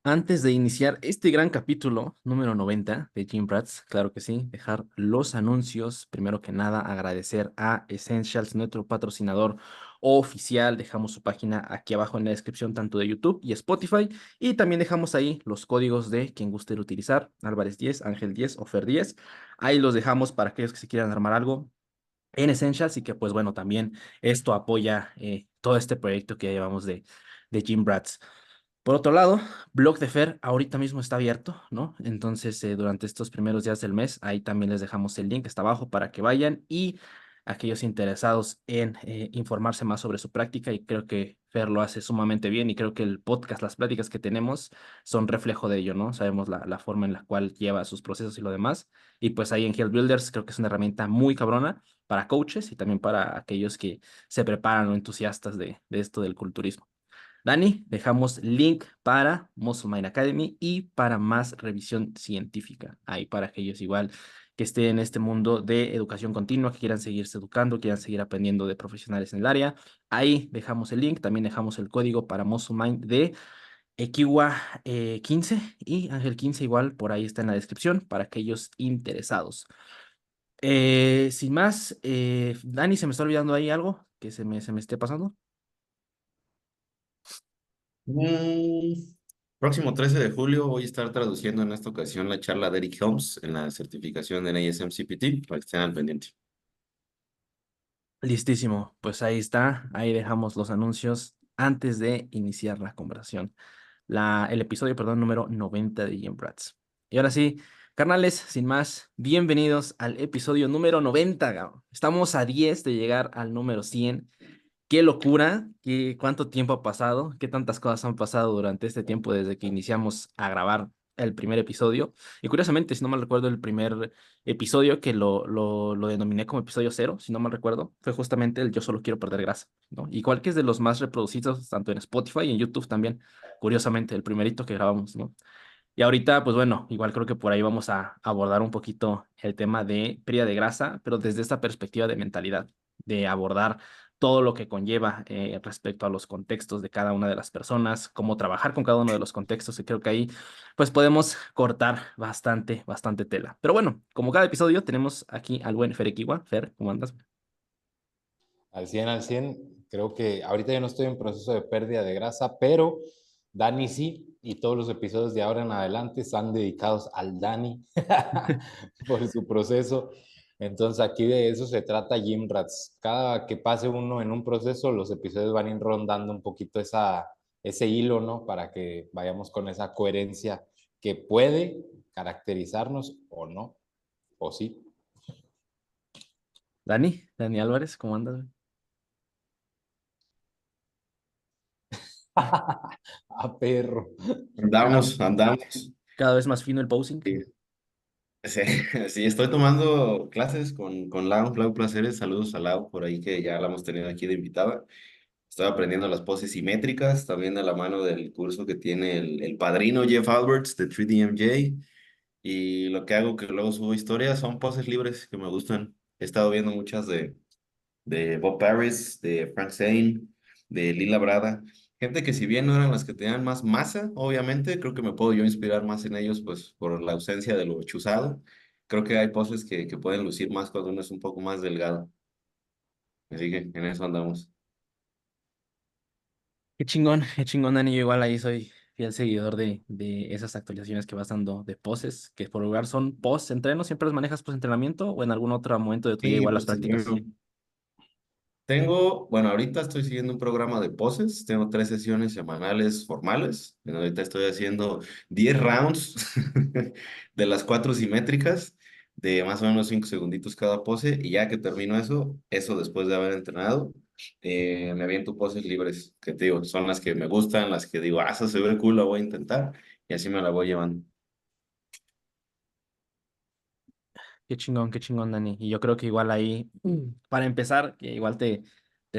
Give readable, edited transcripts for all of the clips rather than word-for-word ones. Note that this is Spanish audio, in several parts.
Antes de iniciar este gran capítulo número 90 de Gym Rats, claro que sí, dejar los anuncios. Primero que nada, agradecer a Essentials, nuestro patrocinador oficial. Dejamos su página aquí abajo en la descripción, tanto de YouTube y Spotify. Y también dejamos ahí los códigos de quien guste utilizar: Álvarez 10, Ángel 10 o Fer 10. Ahí los dejamos para aquellos que se quieran armar algo en Essentials y que, pues bueno, también esto apoya todo este proyecto que llevamos de Gym Rats. Por otro lado, Blog de Fer ahorita mismo está abierto, ¿no? Entonces, durante estos primeros días del mes, ahí también les dejamos el link, está abajo para que vayan, y aquellos interesados en informarse más sobre su práctica, y creo que Fer lo hace sumamente bien, y creo que el podcast, las pláticas que tenemos son reflejo de ello, ¿no? Sabemos la forma en la cual lleva sus procesos y lo demás, y pues ahí en Health Builders creo que es una herramienta muy cabrona para coaches y también para aquellos que se preparan o entusiastas de esto del culturismo. Dani, dejamos link para Muscle Mind Academy y para más revisión científica. Ahí para aquellos igual que estén en este mundo de educación continua, que quieran seguirse educando, quieran seguir aprendiendo de profesionales en el área. Ahí dejamos el link, también dejamos el código para Muscle Mind de Equiwa 15 y Ángel 15 igual, por ahí está en la descripción para aquellos interesados. Sin más, Dani, ¿se me está olvidando ahí algo que se me esté pasando? Mm, Próximo 13 de julio voy a estar traduciendo en esta ocasión la charla de Eric Helms en la certificación en ASM CPT para que estén al pendiente. Listísimo, pues ahí está, ahí dejamos los anuncios antes de iniciar la conversación, el episodio, perdón, número 90 de Gym Rats. Y ahora sí, carnales, sin más, bienvenidos al episodio número 90. Estamos a 10 de llegar al número 100. Qué locura, cuánto tiempo ha pasado, qué tantas cosas han pasado durante este tiempo desde que iniciamos a grabar el primer episodio. Y curiosamente, si no mal recuerdo, el primer episodio que lo denominé como episodio cero, si no mal recuerdo, fue justamente el Yo solo quiero perder grasa, ¿no? Igual que es de los más reproducidos tanto en Spotify y en YouTube también, curiosamente, el primerito que grabamos, ¿no? Y ahorita, pues bueno, igual creo que por ahí vamos a abordar un poquito el tema de pérdida de grasa, pero desde esta perspectiva de mentalidad, de abordar todo lo que conlleva respecto a los contextos de cada una de las personas, cómo trabajar con cada uno de los contextos, y creo que ahí pues podemos cortar bastante, bastante tela. Pero bueno, como cada episodio tenemos aquí al buen Fer Equiwa. Fer, ¿cómo andas? Al 100 al 100. Creo que ahorita yo no estoy en proceso de pérdida de grasa, pero Dani sí, y todos los episodios de ahora en adelante están dedicados al Dani por su proceso. Entonces aquí de eso se trata Gym Rats. Cada que pase uno en un proceso, los episodios van a ir rondando un poquito ese hilo, ¿no? Para que vayamos con esa coherencia que puede caracterizarnos o no, o sí. Dani Álvarez, ¿cómo andas? A perro. Andamos, andamos. Cada vez más fino el posing. Sí, sí, sí, estoy tomando clases con Lau Placeres. Saludos a Lau por ahí que ya la hemos tenido aquí de invitada. Estoy aprendiendo las poses simétricas, también de la mano del curso que tiene el padrino Jeff Alberts de 3DMJ. Y lo que hago que luego subo historias son poses libres que me gustan. He estado viendo muchas de Bob Paris, de Frank Zane, de Lila Brada. Gente que si bien no eran las que tenían más masa, obviamente, creo que me puedo yo inspirar más en ellos, pues por la ausencia de lo chuzado. Creo que hay poses que pueden lucir más cuando uno es un poco más delgado. Así que en eso andamos. Qué chingón, Dani. Yo igual ahí soy fiel seguidor de esas actualizaciones que vas dando de poses, que por lugar son post-entreno. ¿Siempre los manejas post-entrenamiento o en algún otro momento de tu día Sí, igual las pues prácticas? tengo, bueno, ahorita estoy siguiendo un programa de poses, tengo 3 sesiones semanales formales, bueno, ahorita estoy haciendo 10 rounds de las 4 simétricas, de más o menos 5 segunditos cada pose, y ya que termino eso después de haber entrenado, me aviento poses libres, que te digo, son las que me gustan, las que digo, esa se ve cool, la voy a intentar, y así me la voy llevando. Qué chingón, Dani. Y yo creo que igual ahí, para empezar, que igual te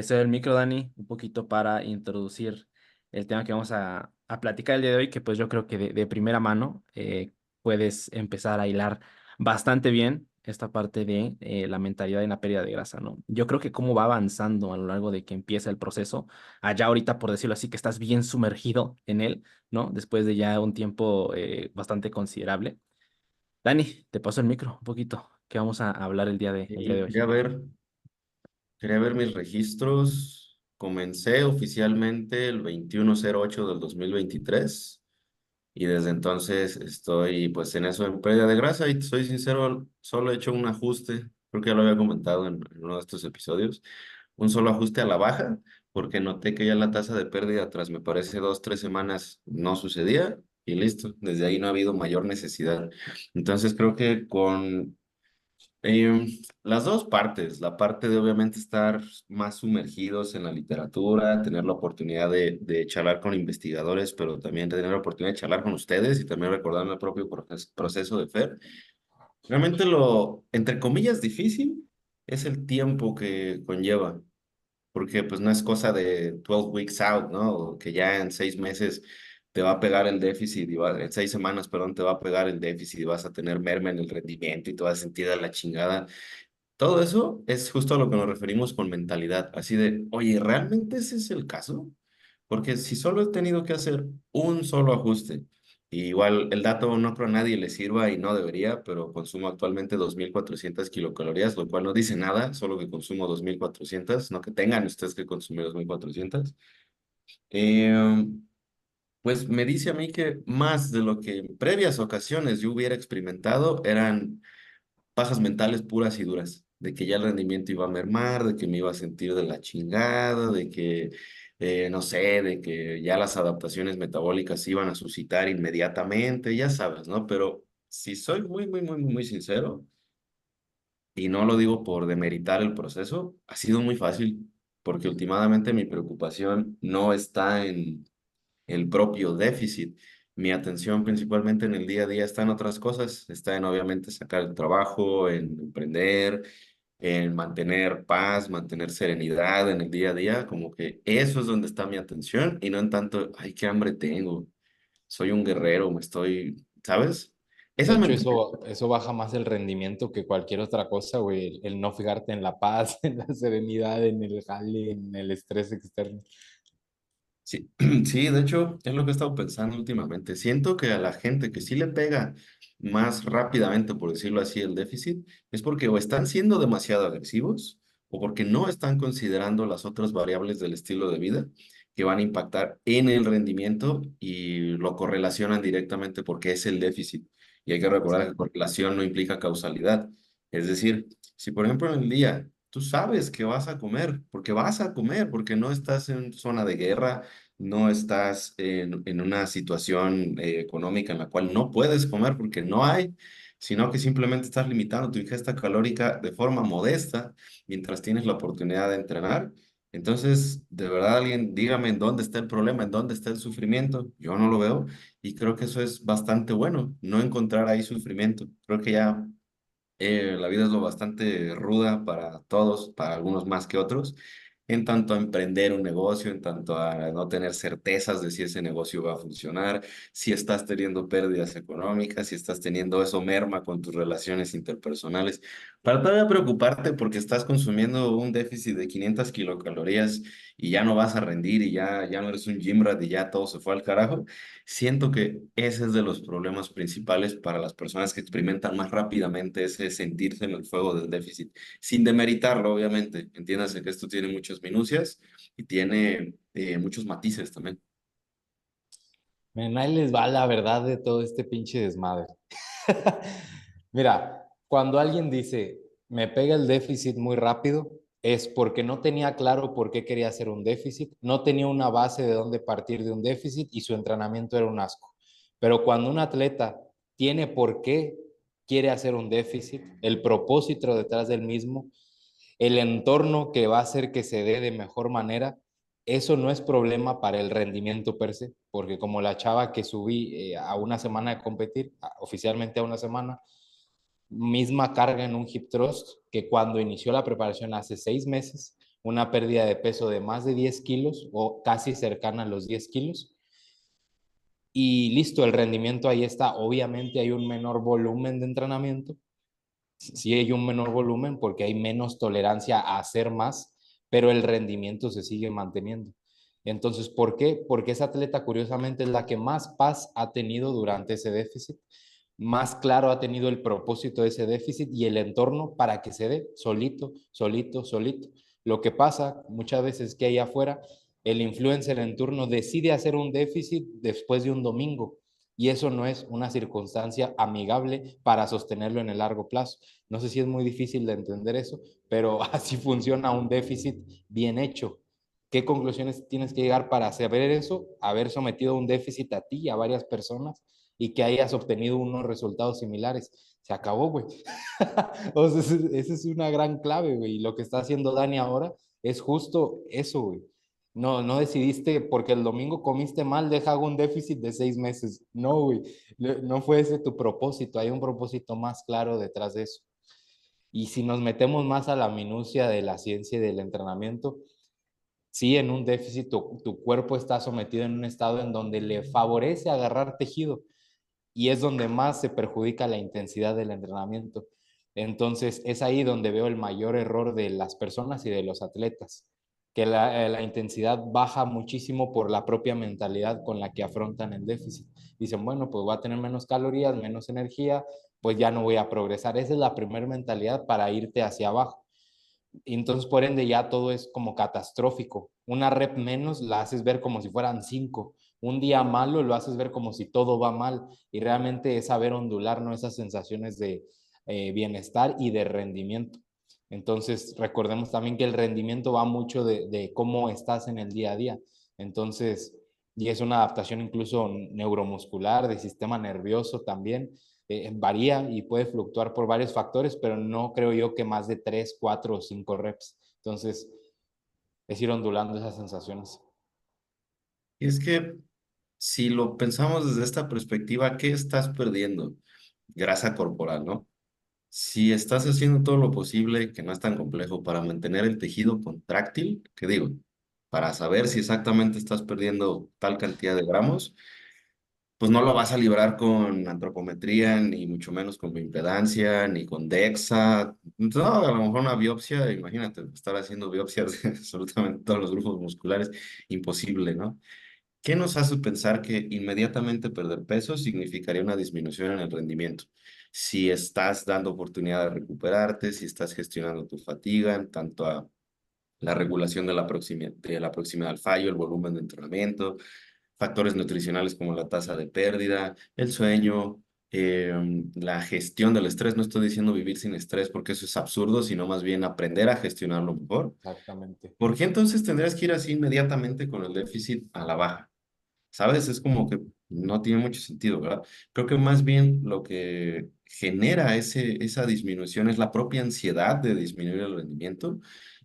cedo el micro, Dani, un poquito para introducir el tema que vamos a platicar el día de hoy, que pues yo creo que de primera mano puedes empezar a hilar bastante bien. esta parte de la mentalidad en la pérdida de grasa, ¿no? Yo creo que cómo va avanzando a lo largo de que empieza el proceso, allá ahorita, por decirlo así, que estás bien sumergido en él, ¿no? Después de ya un tiempo bastante considerable. Dani, te paso el micro un poquito, que vamos a hablar el día Y de hoy. quería ver mis registros. Comencé oficialmente el 21/08 del 2023 y desde entonces estoy pues en eso en pérdida de grasa y soy sincero, solo he hecho un ajuste, creo que ya lo había comentado en uno de estos episodios, un solo ajuste a la baja porque noté que ya la tasa de pérdida tras me parece 2, 3 semanas no sucedía y listo, desde ahí no ha habido mayor necesidad. Entonces creo que con las dos partes, la parte de obviamente estar más sumergidos en la literatura, tener la oportunidad de charlar con investigadores, pero también tener la oportunidad de charlar con ustedes y también recordarme el propio proceso de FER. Realmente lo, entre comillas, difícil es el tiempo que conlleva, porque pues no es cosa de 12 weeks out, ¿no? O que ya en 6 meses te va a pegar el déficit, en 6 semanas, perdón, te va a pegar el déficit y vas a tener merma en el rendimiento y te vas a sentir a la chingada. Todo eso es justo a lo que nos referimos con mentalidad, así de, oye, ¿realmente ese es el caso? Porque si solo he tenido que hacer un solo ajuste, y igual el dato no creo a nadie le sirva y no debería, pero consumo actualmente 2.400 kilocalorías, lo cual no dice nada, solo que consumo 2.400, no que tengan ustedes que consumir 2.400. Eh, pues me dice a mí que más de lo que en previas ocasiones yo hubiera experimentado eran pajas mentales puras y duras, de que ya el rendimiento iba a mermar, de que me iba a sentir de la chingada, de que, no sé, de que ya las adaptaciones metabólicas se iban a suscitar inmediatamente, ya sabes, ¿no? Pero si soy muy sincero, y no lo digo por demeritar el proceso, ha sido muy fácil, porque últimamente mi preocupación no está en el propio déficit. Mi atención principalmente en el día a día está en otras cosas, está en obviamente sacar el trabajo, en emprender, en mantener paz, mantener serenidad en el día a día, como que eso es donde está mi atención y no en tanto, ay, qué hambre tengo, soy un guerrero, me estoy, ¿sabes? De Esa hecho, mentalidad. eso baja más el rendimiento que cualquier otra cosa, güey. El no fijarte en la paz, en la serenidad, en el jale, en el estrés externo. Sí, sí, de hecho, es lo que he estado pensando últimamente. Siento que a la gente que sí le pega más rápidamente, por decirlo así, el déficit, es porque o están siendo demasiado agresivos o porque no están considerando las otras variables del estilo de vida que van a impactar en el rendimiento y lo correlacionan directamente porque es el déficit. Y hay que recordar que correlación no implica causalidad. Es decir, si por ejemplo en el día tú sabes que vas a comer, porque no estás en zona de guerra, no estás en una situación económica en la cual no puedes comer porque no hay, sino que simplemente estás limitando tu ingesta calórica de forma modesta mientras tienes la oportunidad de entrenar. Entonces, de verdad, alguien dígame en dónde está el problema, en dónde está el sufrimiento. Yo no lo veo y creo que eso es bastante bueno, no encontrar ahí sufrimiento. Creo que ya la vida es lo bastante ruda para todos, para algunos más que otros, en tanto a emprender un negocio, en tanto a no tener certezas de si ese negocio va a funcionar, si estás teniendo pérdidas económicas, si estás teniendo eso merma con tus relaciones interpersonales, para todavía preocuparte porque estás consumiendo un déficit de 500 kilocalorías y ya no vas a rendir y ya no eres un gym rat y ya todo se fue al carajo. Siento que ese es de los problemas principales para las personas que experimentan más rápidamente ese sentirse en el fuego del déficit, sin demeritarlo, obviamente. Entiéndase que esto tiene muchas minucias y tiene muchos matices también. Men, ahí les va la verdad de todo este pinche desmadre. Mira, cuando alguien dice, me pega el déficit muy rápido, es porque no tenía claro por qué quería hacer un déficit, no tenía una base de dónde partir de un déficit y su entrenamiento era un asco. Pero cuando un atleta tiene por qué quiere hacer un déficit, el propósito detrás del mismo, el entorno que va a hacer que se dé de mejor manera, eso no es problema para el rendimiento per se, porque como la chava que subí a una semana de competir, oficialmente a una semana, misma carga en un hip thrust que cuando inició la preparación hace 6 meses, una pérdida de peso de más de 10 kilos o casi cercana a los 10 kilos. Y listo, el rendimiento ahí está. Obviamente hay un menor volumen de entrenamiento, Sí hay un menor volumen porque hay menos tolerancia a hacer más, pero el rendimiento se sigue manteniendo. Entonces, ¿por qué? Porque esa atleta, curiosamente, es la que más paz ha tenido durante ese déficit, más claro ha tenido el propósito de ese déficit y el entorno para que se dé solito, solito, solito. Lo que pasa muchas veces es que ahí afuera el influencer en turno decide hacer un déficit después de un domingo y eso no es una circunstancia amigable para sostenerlo en el largo plazo. No sé si es muy difícil de entender eso, pero así funciona un déficit bien hecho. ¿Qué conclusiones tienes que llegar para saber eso? Haber sometido un déficit a ti y a varias personas y que hayas obtenido unos resultados similares. Se acabó, güey. O sea, esa es una gran clave, güey. Y lo que está haciendo Dani ahora es justo eso, güey. No, no decidiste porque el domingo comiste mal, deja un déficit de 6 meses. No, güey. No fue ese tu propósito. Hay un propósito más claro detrás de eso. Y si nos metemos más a la minucia de la ciencia y del entrenamiento, sí, en un déficit tu cuerpo está sometido en un estado en donde le favorece agarrar tejido y es donde más se perjudica la intensidad del entrenamiento. Entonces, es ahí donde veo el mayor error de las personas y de los atletas, que la intensidad baja muchísimo por la propia mentalidad con la que afrontan el déficit. Dicen, bueno, pues voy a tener menos calorías, menos energía, pues ya no voy a progresar. Esa es la primera mentalidad para irte hacia abajo. Y entonces, por ende, ya todo es como catastrófico. Una rep menos la haces ver como si fueran 5. Un día malo lo haces ver como si todo va mal. Y realmente es saber ondular, ¿no? Esas sensaciones de bienestar y de rendimiento. Entonces, recordemos también que el rendimiento va mucho de cómo estás en el día a día. Entonces, y es una adaptación incluso neuromuscular, de sistema nervioso también varía y puede fluctuar por varios factores, pero no creo yo que más de 3, 4 o 5 reps. Entonces, es ir ondulando esas sensaciones. Y es que si lo pensamos desde esta perspectiva, ¿qué estás perdiendo? Grasa corporal, ¿no? Si estás haciendo todo lo posible, que no es tan complejo, para mantener el tejido contráctil, ¿qué digo? Para saber si exactamente estás perdiendo tal cantidad de gramos, pues no lo vas a librar con antropometría, ni mucho menos con bioimpedancia, ni con DEXA. No, a lo mejor una biopsia, imagínate, estar haciendo biopsias de absolutamente todos los grupos musculares, imposible, ¿no? ¿Qué nos hace pensar que inmediatamente perder peso significaría una disminución en el rendimiento? Si estás dando oportunidad de recuperarte, si estás gestionando tu fatiga en tanto a la regulación de la proximidad al fallo, el volumen de entrenamiento, factores nutricionales como la tasa de pérdida, el sueño, la gestión del estrés. No estoy diciendo vivir sin estrés porque eso es absurdo, sino más bien aprender a gestionarlo mejor. Exactamente. ¿Por qué entonces tendrías que ir así inmediatamente con el déficit a la baja? ¿Sabes? Es como que no tiene mucho sentido, ¿verdad? Creo que más bien lo que genera esa disminución es la propia ansiedad de disminuir el rendimiento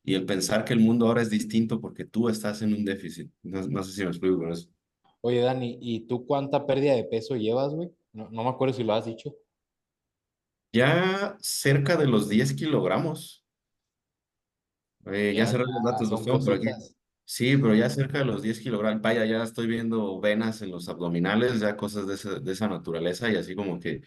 y el pensar que el mundo ahora es distinto porque tú estás en un déficit. No, no sé si me explico con eso. Oye, Dani, ¿y tú cuánta pérdida de peso llevas, güey? No, no me acuerdo si lo has dicho. Ya cerca de los 10 kilogramos. Ya Ya, cerré los ya datos, los son tengo por aquí. cositas. Sí, pero ya cerca de los 10 kilogramos. Vaya, ya estoy viendo venas en los abdominales, ya cosas de esa naturaleza y así como que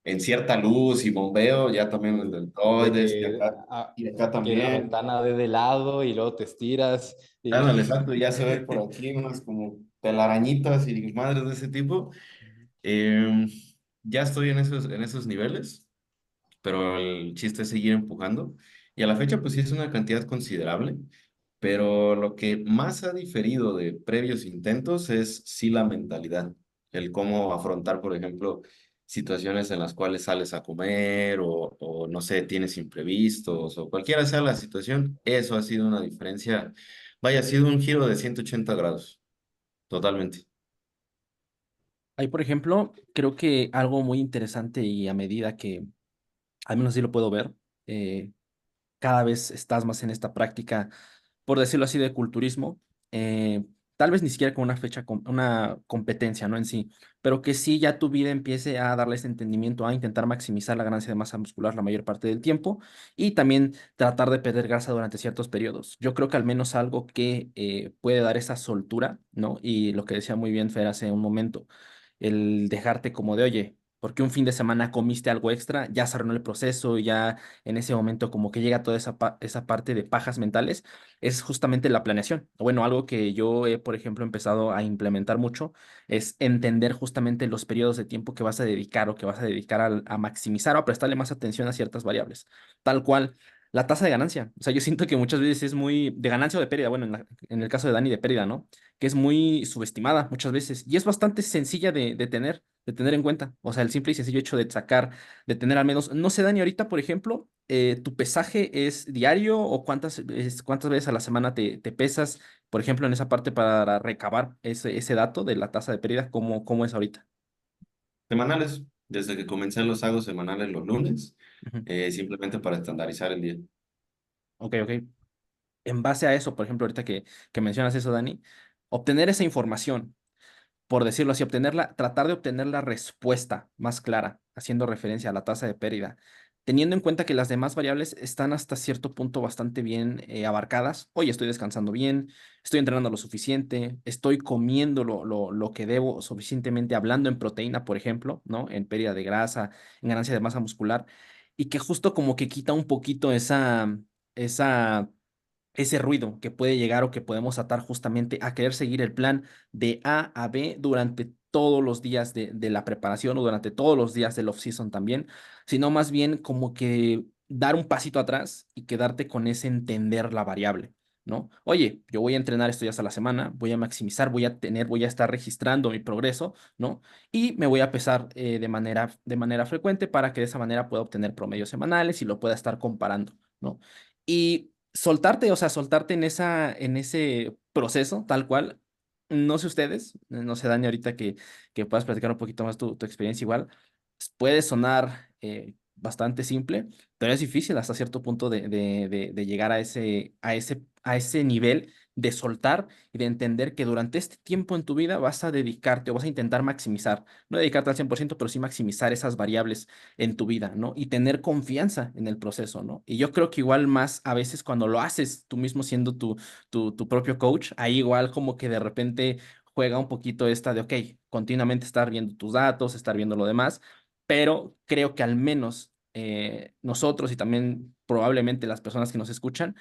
en cierta luz y bombeo, ya también el De deltoides que, y acá que la también. ventana de lado y luego te estiras. Y... Ándale, exacto, ya se ve por aquí unas como telarañitas y madres de ese tipo. Em, ya estoy en esos niveles, pero el chiste es seguir empujando. Y a la fecha, pues sí es una cantidad considerable, pero lo que más ha diferido de previos intentos es sí la mentalidad, el cómo afrontar, por ejemplo, situaciones en las cuales sales a comer o no sé, tienes imprevistos o cualquiera sea la situación, eso ha sido una diferencia, vaya, ha sido un giro de 180 grados, totalmente. Ahí, por ejemplo, creo que algo muy interesante y a medida que, al menos así lo puedo ver, eh, cada vez estás más en esta práctica, por decirlo así, de culturismo, tal vez ni siquiera con una fecha, una competencia, ¿no? En sí, pero que sí ya tu vida empiece a darle ese entendimiento, a intentar maximizar la ganancia de masa muscular la mayor parte del tiempo y también tratar de perder grasa durante ciertos periodos. Yo creo que al menos algo que puede dar esa soltura, ¿no? Y lo que decía muy bien Fer hace un momento, el dejarte como de, oye, porque un fin de semana comiste algo extra, ya se arruinó el proceso, y ya en ese momento como que llega toda esa parte de pajas mentales, es justamente la planeación. Bueno, algo que yo he, por ejemplo, empezado a implementar mucho es entender justamente los periodos de tiempo que vas a dedicar o que vas a dedicar a maximizar o a prestarle más atención a ciertas variables. Tal cual, la tasa de ganancia. O sea, yo siento que muchas veces es muy de ganancia o de pérdida, bueno, en el caso de Dani de pérdida, ¿no? Que es muy subestimada muchas veces y es bastante sencilla de tener en cuenta. O sea, el simple y sencillo hecho de sacar, de tener al menos, no sé, Dani, ahorita, por ejemplo, ¿tu pesaje es diario o cuántas veces a la semana te pesas? Por ejemplo, en esa parte para recabar ese dato de la tasa de pérdida, ¿cómo es ahorita? Semanales, desde que comencé los hago semanales los lunes, Ujú. simplemente para estandarizar el día. Ok, ok. En base a eso, por ejemplo, ahorita que mencionas eso, Dani, obtener esa información, por decirlo así, tratar de obtener la respuesta más clara, haciendo referencia a la tasa de pérdida, teniendo en cuenta que las demás variables están hasta cierto punto bastante bien abarcadas. Oye, estoy descansando bien, estoy entrenando lo suficiente, estoy comiendo lo que debo suficientemente, hablando en proteína, por ejemplo, ¿no? En pérdida de grasa, en ganancia de masa muscular, y que justo como que quita un poquito esa ese ruido que puede llegar o que podemos atar justamente a querer seguir el plan de A a B durante todos los días de la preparación o durante todos los días del off-season también, sino más bien como que dar un pasito atrás y quedarte con ese entender la variable, ¿no? Oye, yo voy a entrenar estos días a la semana, voy a maximizar, voy a estar registrando mi progreso, ¿no? Y me voy a pesar de manera frecuente para que de esa manera pueda obtener promedios semanales y lo pueda estar comparando, ¿no? Y soltarte, o sea, soltarte en ese proceso, tal cual. No sé ustedes, no sé, Dani, ahorita que puedas platicar un poquito más tu experiencia igual. Puede sonar bastante simple, pero es difícil hasta cierto punto de llegar a ese nivel de soltar y de entender que durante este tiempo en tu vida vas a dedicarte o vas a intentar maximizar, no dedicarte al 100%, pero sí maximizar esas variables en tu vida, ¿no? Y tener confianza en el proceso, ¿no? Y yo creo que igual más a veces cuando lo haces tú mismo siendo tu propio coach, ahí igual como que de repente juega un poquito esta de, ok, continuamente estar viendo tus datos, estar viendo lo demás, pero creo que al menos nosotros y también probablemente las personas que nos escuchan,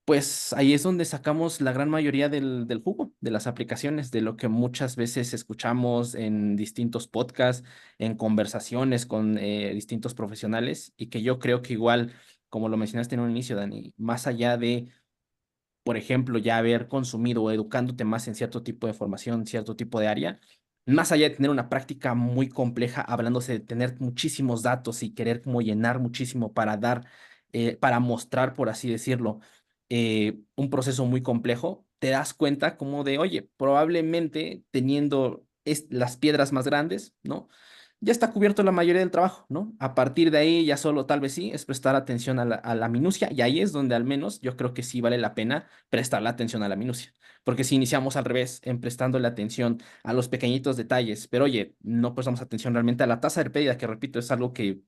pues ahí es donde sacamos la gran mayoría del jugo, de las aplicaciones, de lo que muchas veces escuchamos en distintos podcasts, en conversaciones con distintos profesionales, y que yo creo que igual, como lo mencionaste en un inicio, Dani, más allá de, por ejemplo, ya haber consumido o educándote más en cierto tipo de formación, cierto tipo de área, más allá de tener una práctica muy compleja, hablándose de tener muchísimos datos y querer como llenar muchísimo para dar, para mostrar, por así decirlo, un proceso muy complejo, te das cuenta como de, oye, probablemente teniendo las piedras más grandes, ¿no? Ya está cubierto la mayoría del trabajo, ¿no? A partir de ahí ya solo tal vez sí es prestar atención a la minucia, y ahí es donde al menos yo creo que sí vale la pena prestar la atención a la minucia, porque si iniciamos al revés, en prestándole atención a los pequeñitos detalles, pero oye, no prestamos atención realmente a la tasa de pérdida, que repito, es algo que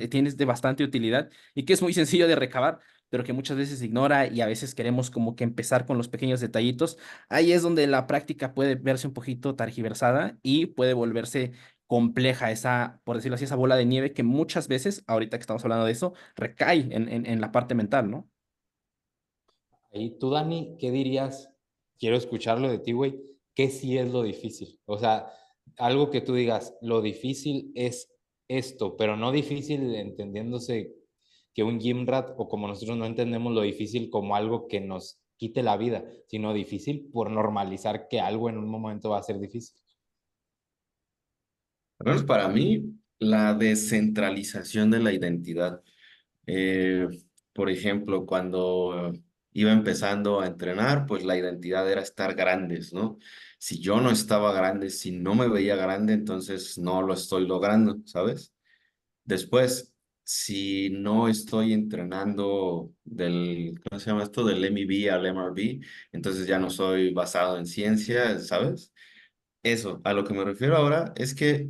tienes de bastante utilidad y que es muy sencillo de recabar, pero que muchas veces se ignora y a veces queremos como que empezar con los pequeños detallitos. Ahí es donde la práctica puede verse un poquito targiversada y puede volverse compleja esa, por decirlo así, esa bola de nieve que muchas veces, ahorita que estamos hablando de eso, recae en la parte mental, ¿no? Ahí tú, Dani, ¿qué dirías? Quiero escucharlo de ti, güey. ¿Qué sí es lo difícil? O sea, algo que tú digas, lo difícil es esto, pero no difícil entendiéndose que un gym rat o como nosotros no entendemos lo difícil como algo que nos quite la vida, sino difícil por normalizar que algo en un momento va a ser difícil. Al menos para mí, la descentralización de la identidad. Eh, por ejemplo, cuando iba empezando a entrenar, pues la identidad era estar grandes, ¿no? Si yo no estaba grande, si no me veía grande, entonces no lo estoy logrando, ¿sabes? Después, si no estoy entrenando ¿cómo se llama esto? Del MEB al MRB, entonces ya no soy basado en ciencia, ¿sabes? Eso, a lo que me refiero ahora es que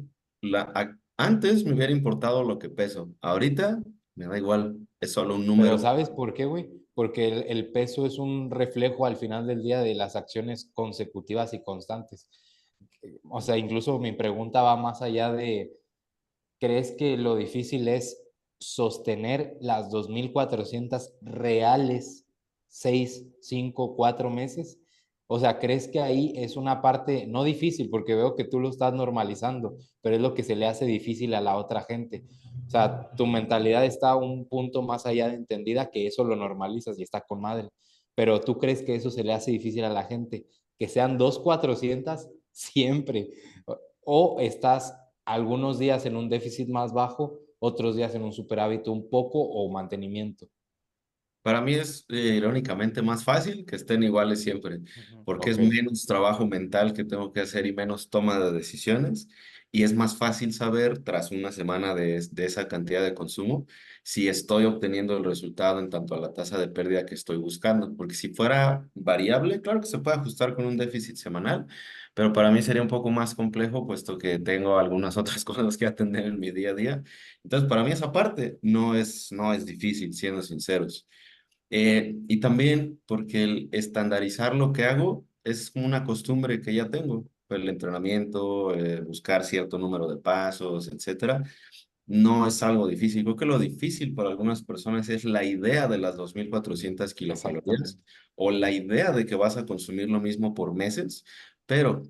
antes me hubiera importado lo que peso, ahorita me da igual, es solo un Pero número. ¿sabes por qué, güey? Porque el peso es un reflejo al final del día de las acciones consecutivas y constantes. O sea, incluso mi pregunta va más allá de ¿crees que lo difícil es sostener las 2.400 reales 6, 5, 4 meses? O sea, ¿crees que ahí es una parte no difícil? Porque veo que tú lo estás normalizando, pero es lo que se le hace difícil a la otra gente. O sea, tu mentalidad está a un punto más allá de entendida que eso lo normalizas y está con madre. Pero tú crees que eso se le hace difícil a la gente, que sean 2.400 siempre. O estás algunos días en un déficit más bajo, otros días en un superávit un poco o mantenimiento. Para mí es irónicamente más fácil que estén iguales siempre, porque es Ok, menos trabajo mental que tengo que hacer y menos toma de decisiones. Y es más fácil saber, tras una semana de esa cantidad de consumo, si estoy obteniendo el resultado en tanto a la tasa de pérdida que estoy buscando. Porque si fuera variable, claro que se puede ajustar con un déficit semanal, pero para mí sería un poco más complejo, puesto que tengo algunas otras cosas que atender en mi día a día. Entonces, para mí esa parte no es difícil, siendo sinceros. Y también porque el estandarizar lo que hago es como una costumbre que ya tengo. El entrenamiento, buscar cierto número de pasos, etcétera, no es algo difícil. Creo que lo difícil para algunas personas es la idea de las 2.400 kilocalorías exactamente. o la idea de que vas a consumir lo mismo por meses, pero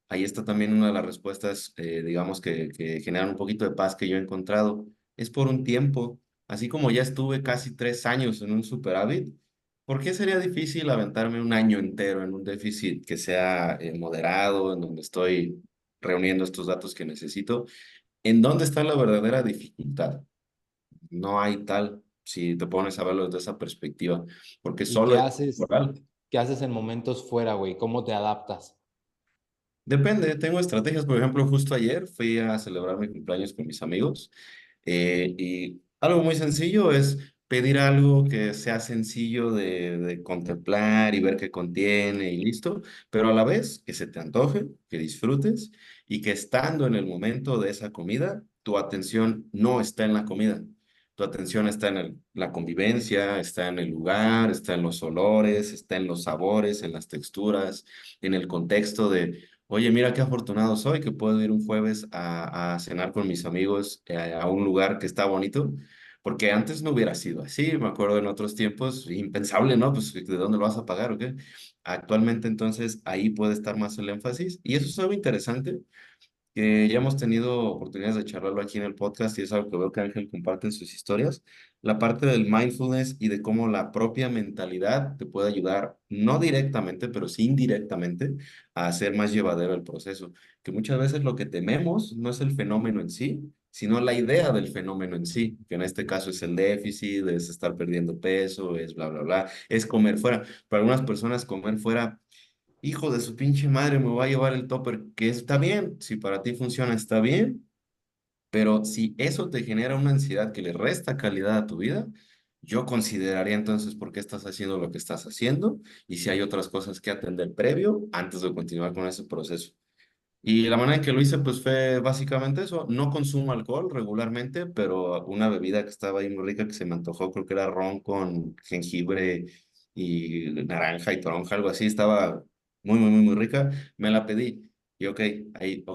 ahí está también una de las respuestas, digamos, que generan un poquito de paz que yo he encontrado. Es por un tiempo, así como ya estuve casi 3 años en un superávit. ¿Por qué sería difícil aventarme un año entero en un déficit que sea moderado, en donde estoy reuniendo estos datos que necesito? ¿En dónde está la verdadera dificultad? No hay tal, si te pones a verlo desde esa perspectiva, porque ¿Y solo qué es haces, temporal. qué haces en momentos fuera, güey? ¿Cómo te adaptas? Depende, tengo estrategias. Por ejemplo, justo ayer fui a celebrar mi cumpleaños con mis amigos, y algo muy sencillo es pedir algo que sea sencillo de contemplar y ver qué contiene y listo, pero a la vez que se te antoje, que disfrutes y que estando en el momento de esa comida, tu atención no está en la comida. Tu atención está en la convivencia, está en el lugar, está en los olores, está en los sabores, en las texturas, en el contexto de, oye, mira qué afortunado soy que puedo ir un jueves a cenar con mis amigos, a un lugar que está bonito, porque antes no hubiera sido así. Me acuerdo en otros tiempos, impensable, ¿no? Pues, ¿de dónde lo vas a pagar o qué? Actualmente, entonces, ahí puede estar más el énfasis. Y eso es algo interesante que ya hemos tenido oportunidades de charlarlo aquí en el podcast y es algo que veo que Ángel comparte en sus historias, la parte del mindfulness y de cómo la propia mentalidad te puede ayudar, no directamente, pero sí indirectamente, a hacer más llevadero el proceso. Que muchas veces lo que tememos no es el fenómeno en sí, sino la idea del fenómeno en sí, que en este caso es el déficit, es estar perdiendo peso, es bla, bla, bla, es comer fuera. Para algunas personas comer fuera, hijo de su pinche madre, me va a llevar el topper, que está bien, si para ti funciona, está bien, pero si eso te genera una ansiedad que le resta calidad a tu vida, yo consideraría entonces por qué estás haciendo lo que estás haciendo y si hay otras cosas que atender previo antes de continuar con ese proceso. Y la manera en que lo hice, pues fue básicamente eso. No consumo alcohol regularmente, pero una bebida que estaba ahí muy rica que se me antojó, creo que era ron con jengibre y naranja y toronja, algo así. Estaba muy, muy, muy, muy rica. Me la pedí. Y ok,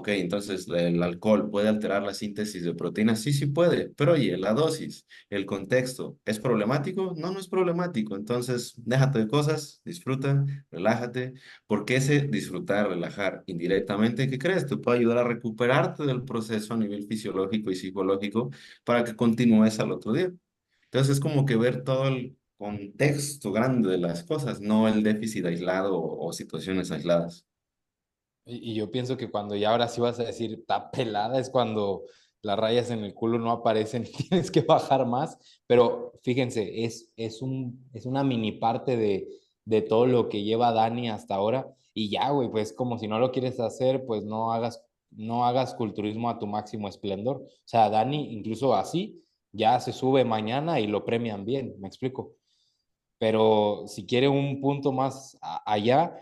entonces el alcohol puede alterar la síntesis de proteínas. Sí, sí puede. Pero oye, la dosis, el contexto, ¿es problemático? No, no es problemático. Entonces, déjate de cosas, disfruta, relájate, porque ese disfrutar, relajar indirectamente, ¿qué crees? Te puede ayudar a recuperarte del proceso a nivel fisiológico y psicológico para que continúes al otro día. Entonces es como que ver todo el contexto grande de las cosas, no el déficit aislado o situaciones aisladas. Y yo pienso que cuando ya ahora sí vas a decir, está pelada, es cuando las rayas en el culo no aparecen y tienes que bajar más. Pero fíjense, es una mini parte de todo lo que lleva Dani hasta ahora. Y ya, güey, pues como si no lo quieres hacer, pues no hagas culturismo a tu máximo esplendor. O sea, Dani, incluso así, ya se sube mañana y lo premian bien, me explico. Pero si quiere un punto más allá,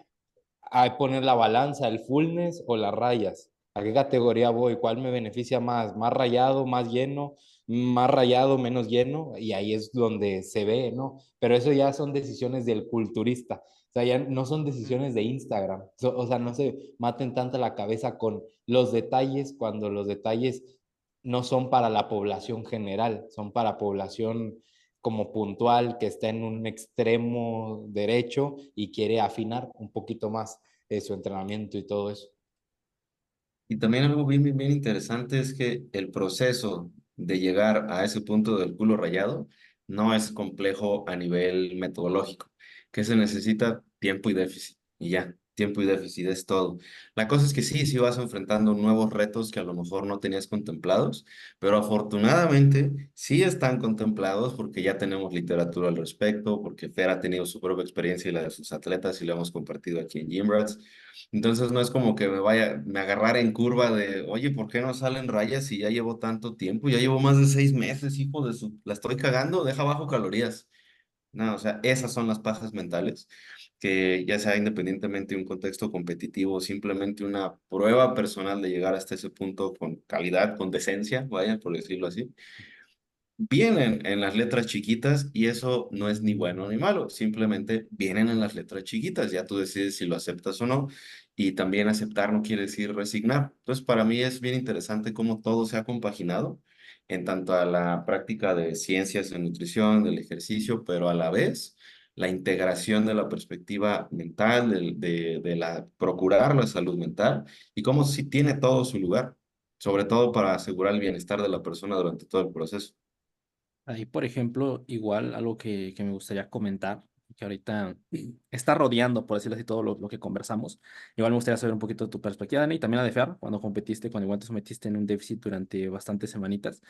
hay poner la balanza, el fullness o las rayas. ¿A qué categoría voy? ¿Cuál me beneficia más? ¿Más rayado, más lleno? ¿Más rayado, menos lleno? Y ahí es donde se ve, ¿no? Pero eso ya son decisiones del culturista. O sea, ya no son decisiones de Instagram. O sea, no se maten tanto la cabeza con los detalles cuando los detalles no son para la población general, son para población como puntual que está en un extremo derecho y quiere afinar un poquito más su entrenamiento y todo eso. Y también algo bien interesante es que el proceso de llegar a ese punto del culo rayado no es complejo a nivel metodológico, que se necesita tiempo y déficit. Y ya, tiempo y déficit es todo. La cosa es que sí vas enfrentando nuevos retos que a lo mejor no tenías contemplados, pero afortunadamente sí están contemplados porque ya tenemos literatura al respecto, porque Fer ha tenido su propia experiencia y la de sus atletas y lo hemos compartido aquí en Gymrats. Entonces no es como que me agarrara en curva de, oye, ¿por qué no salen rayas si ya llevo tanto tiempo? Ya llevo más de 6 meses, hijo de su, la estoy cagando, deja bajo calorías. No, o sea, esas son las pajas mentales, que ya sea independientemente de un contexto competitivo, o simplemente una prueba personal de llegar hasta ese punto con calidad, con decencia, vaya, por decirlo así vienen en las letras chiquitas y eso no es ni bueno ni malo, simplemente vienen en las letras chiquitas, ya tú decides si lo aceptas o no y también aceptar no quiere decir resignar. Entonces, para mí es bien interesante cómo todo se ha compaginado en tanto a la práctica de ciencias de nutrición, del ejercicio, pero a la vez la integración de la perspectiva mental, de la procurar la salud mental y cómo sí tiene todo su lugar, sobre todo para asegurar el bienestar de la persona durante todo el proceso. Ahí, por ejemplo, igual algo que me gustaría comentar, que ahorita está rodeando, por decirlo así, todo lo que conversamos. Igual me gustaría saber un poquito de tu perspectiva, Dani, y también la de Fer, cuando competiste, cuando igual te sometiste en un déficit durante bastantes semanitas.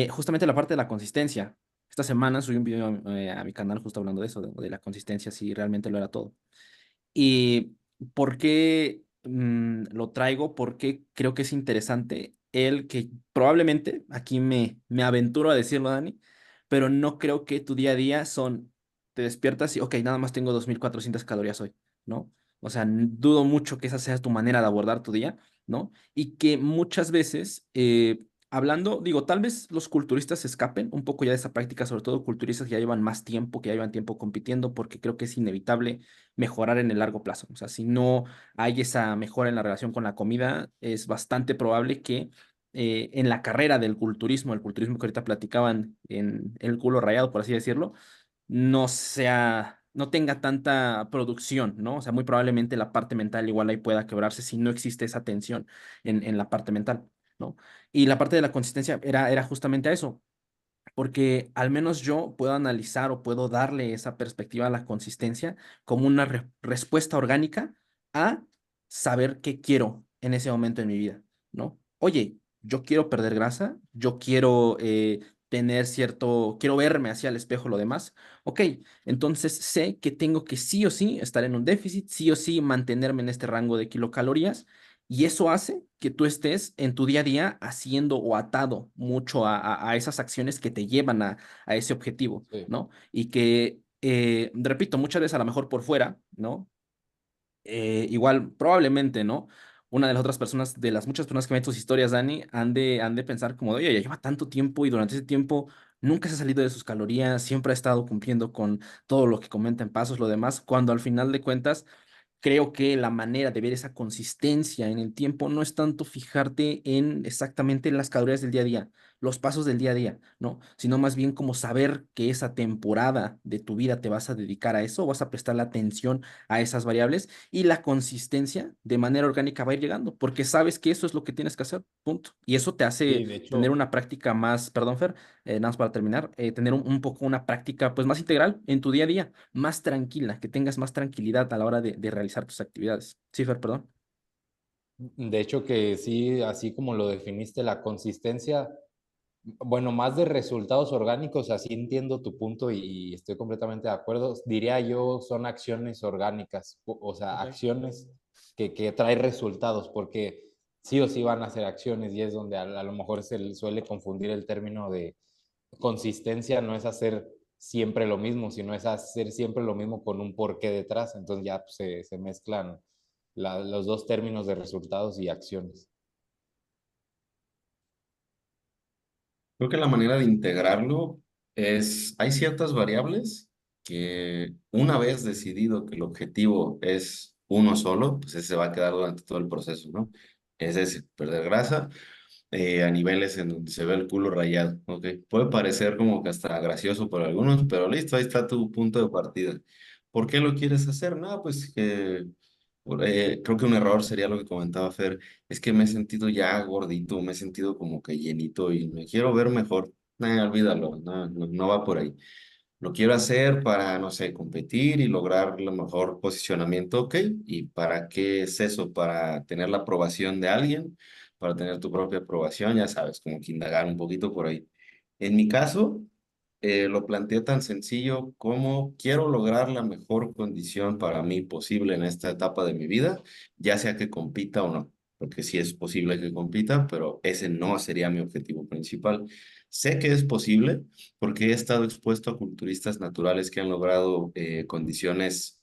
Justamente la parte de la consistencia. Esta semana subí un video a mi canal justo hablando de eso, de la consistencia, si realmente lo era todo. ¿Y por qué lo traigo? Porque creo que es interesante el que probablemente, aquí me aventuro a decirlo, Dani, pero no creo que tu día a día son, te despiertas y, ok, nada más tengo 2.400 calorías hoy, ¿no? O sea, dudo mucho que esa sea tu manera de abordar tu día, ¿no? Y que muchas veces, hablando, digo, tal vez los culturistas se escapen un poco ya de esa práctica, sobre todo culturistas que ya llevan más tiempo, que ya llevan tiempo compitiendo, porque creo que es inevitable mejorar en el largo plazo. O sea, si no hay esa mejora en la relación con la comida, es bastante probable que en la carrera del culturismo, el culturismo que ahorita platicaban en el culo rayado, por así decirlo, no sea, no tenga tanta producción, ¿no? O sea, muy probablemente la parte mental igual ahí pueda quebrarse si no existe esa tensión en la parte mental, ¿no? Y la parte de la consistencia era justamente a eso porque al menos yo puedo analizar o puedo darle esa perspectiva a la consistencia como una respuesta orgánica a saber qué quiero en ese momento de mi vida, ¿no? Oye, yo quiero perder grasa, yo quiero tener cierto, quiero verme hacia el espejo, lo demás. Ok, entonces sé que tengo que sí o sí estar en un déficit, sí o sí mantenerme en este rango de kilocalorías y eso hace que tú estés en tu día a día haciendo o atado mucho a esas acciones que te llevan a ese objetivo, Sí. ¿no? Y que, repito, muchas veces a lo mejor por fuera, ¿no? Igual, probablemente, ¿no? Una de las otras personas, de las muchas personas que ven tus historias, Dani, han de pensar como, oye, ya lleva tanto tiempo y durante ese tiempo nunca se ha salido de sus calorías, siempre ha estado cumpliendo con todo lo que comenta en pasos, lo demás, cuando al final de cuentas creo que la manera de ver esa consistencia en el tiempo no es tanto fijarte en exactamente las calorías del día a día, los pasos del día a día, ¿no? Sino más bien como saber que esa temporada de tu vida te vas a dedicar a eso, vas a prestarle atención a esas variables y la consistencia de manera orgánica va a ir llegando, porque sabes que eso es lo que tienes que hacer, punto. Y eso te hace Sí, de tener hecho, una práctica más, perdón, Fer, nada más para terminar, tener un poco una práctica pues más integral en tu día a día más tranquila, que tengas más tranquilidad a la hora de realizar tus actividades. Sí, Fer, perdón. de hecho que sí, así como lo definiste, la consistencia, bueno, más de resultados orgánicos, así entiendo tu punto y estoy completamente de acuerdo. Diría yo, son acciones orgánicas, o sea, Ok. acciones que traen resultados, porque sí o sí van a ser acciones y es donde a lo mejor se suele confundir el término de consistencia, no es hacer siempre lo mismo, sino es hacer siempre lo mismo con un porqué detrás. Entonces ya pues, se mezclan los dos términos de resultados y acciones. Creo que la manera de integrarlo es, hay ciertas variables que una vez decidido que el objetivo es uno solo, pues ese se va a quedar durante todo el proceso, ¿no? Es decir, perder grasa. a niveles en donde se ve el culo rayado, ¿ok? Puede parecer como que hasta gracioso para algunos, pero listo, ahí está tu punto de partida. ¿Por qué lo quieres hacer? No, pues que creo que un error sería lo que comentaba Fer, es que me he sentido ya gordito, me he sentido como que llenito y me quiero ver mejor. Nah, olvídalo, no, no, no va por ahí. Lo quiero hacer para, no sé, competir y lograr el mejor posicionamiento, ok. ¿Y para qué es eso? Para tener la aprobación de alguien, para tener tu propia aprobación, ya sabes, como que indagar un poquito por ahí. En mi caso, lo planteé tan sencillo como quiero lograr la mejor condición para mí posible en esta etapa de mi vida, ya sea que compita o no, porque sí es posible que compita, pero ese no sería mi objetivo principal. Sé que es posible porque he estado expuesto a culturistas naturales que han logrado condiciones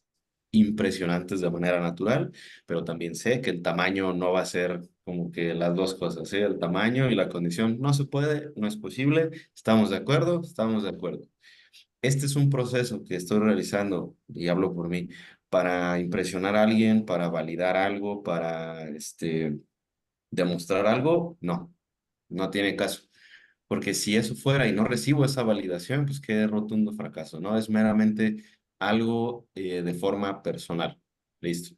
impresionantes de manera natural, pero también sé que el tamaño no va a ser como que las dos cosas, ¿sí? El tamaño y la condición no se puede, no es posible, estamos de acuerdo, estamos de acuerdo. Este es un proceso que estoy realizando, y hablo por mí, para impresionar a alguien, para validar algo, para demostrar algo, no, no tiene caso. Porque si eso fuera y no recibo esa validación, pues qué rotundo fracaso, ¿no? Es meramente algo de forma personal. Listo.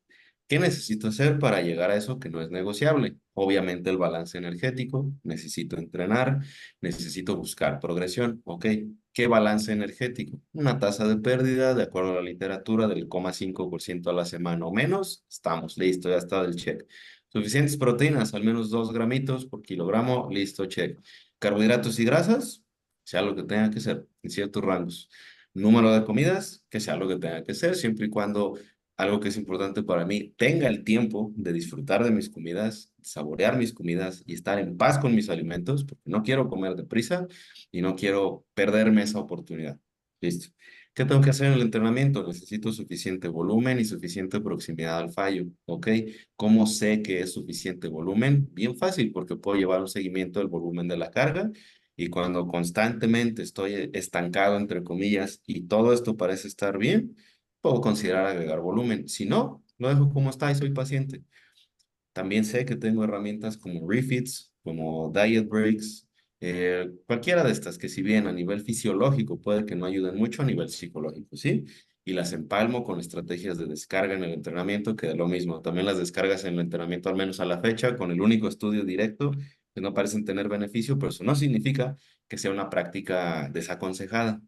¿Qué necesito hacer para llegar a eso que no es negociable? Obviamente el balance energético, necesito entrenar, necesito buscar progresión, ¿ok? ¿Qué balance energético? Una tasa de pérdida, de acuerdo a la literatura, del 0,5% a la semana o menos. Estamos, listo, ya está el check. Suficientes proteínas, al menos 2 gramitos por kilogramo, listo, check. Carbohidratos y grasas, sea lo que tenga que ser, en ciertos rangos. Número de comidas, que sea lo que tenga que ser, siempre y cuando algo que es importante para mí, tenga el tiempo de disfrutar de mis comidas, saborear mis comidas y estar en paz con mis alimentos, porque no quiero comer deprisa y no quiero perderme esa oportunidad. Listo. ¿Qué tengo que hacer en el entrenamiento? Necesito suficiente volumen y suficiente proximidad al fallo, ¿ok? ¿Cómo sé que es suficiente volumen? Bien fácil, porque puedo llevar un seguimiento del volumen de la carga y cuando constantemente estoy estancado, entre comillas, y todo esto parece estar bien, puedo considerar agregar volumen. Si no, lo dejo como está y soy paciente. También sé que tengo herramientas como refits, como diet breaks, cualquiera de estas que si bien a nivel fisiológico puede que no ayuden mucho a nivel psicológico, ¿sí? Y las empalmo con estrategias de descarga en el entrenamiento, que es lo mismo. También las descargas en el entrenamiento, al menos a la fecha, con el único estudio directo, que no parecen tener beneficio, pero eso no significa que sea una práctica desaconsejada.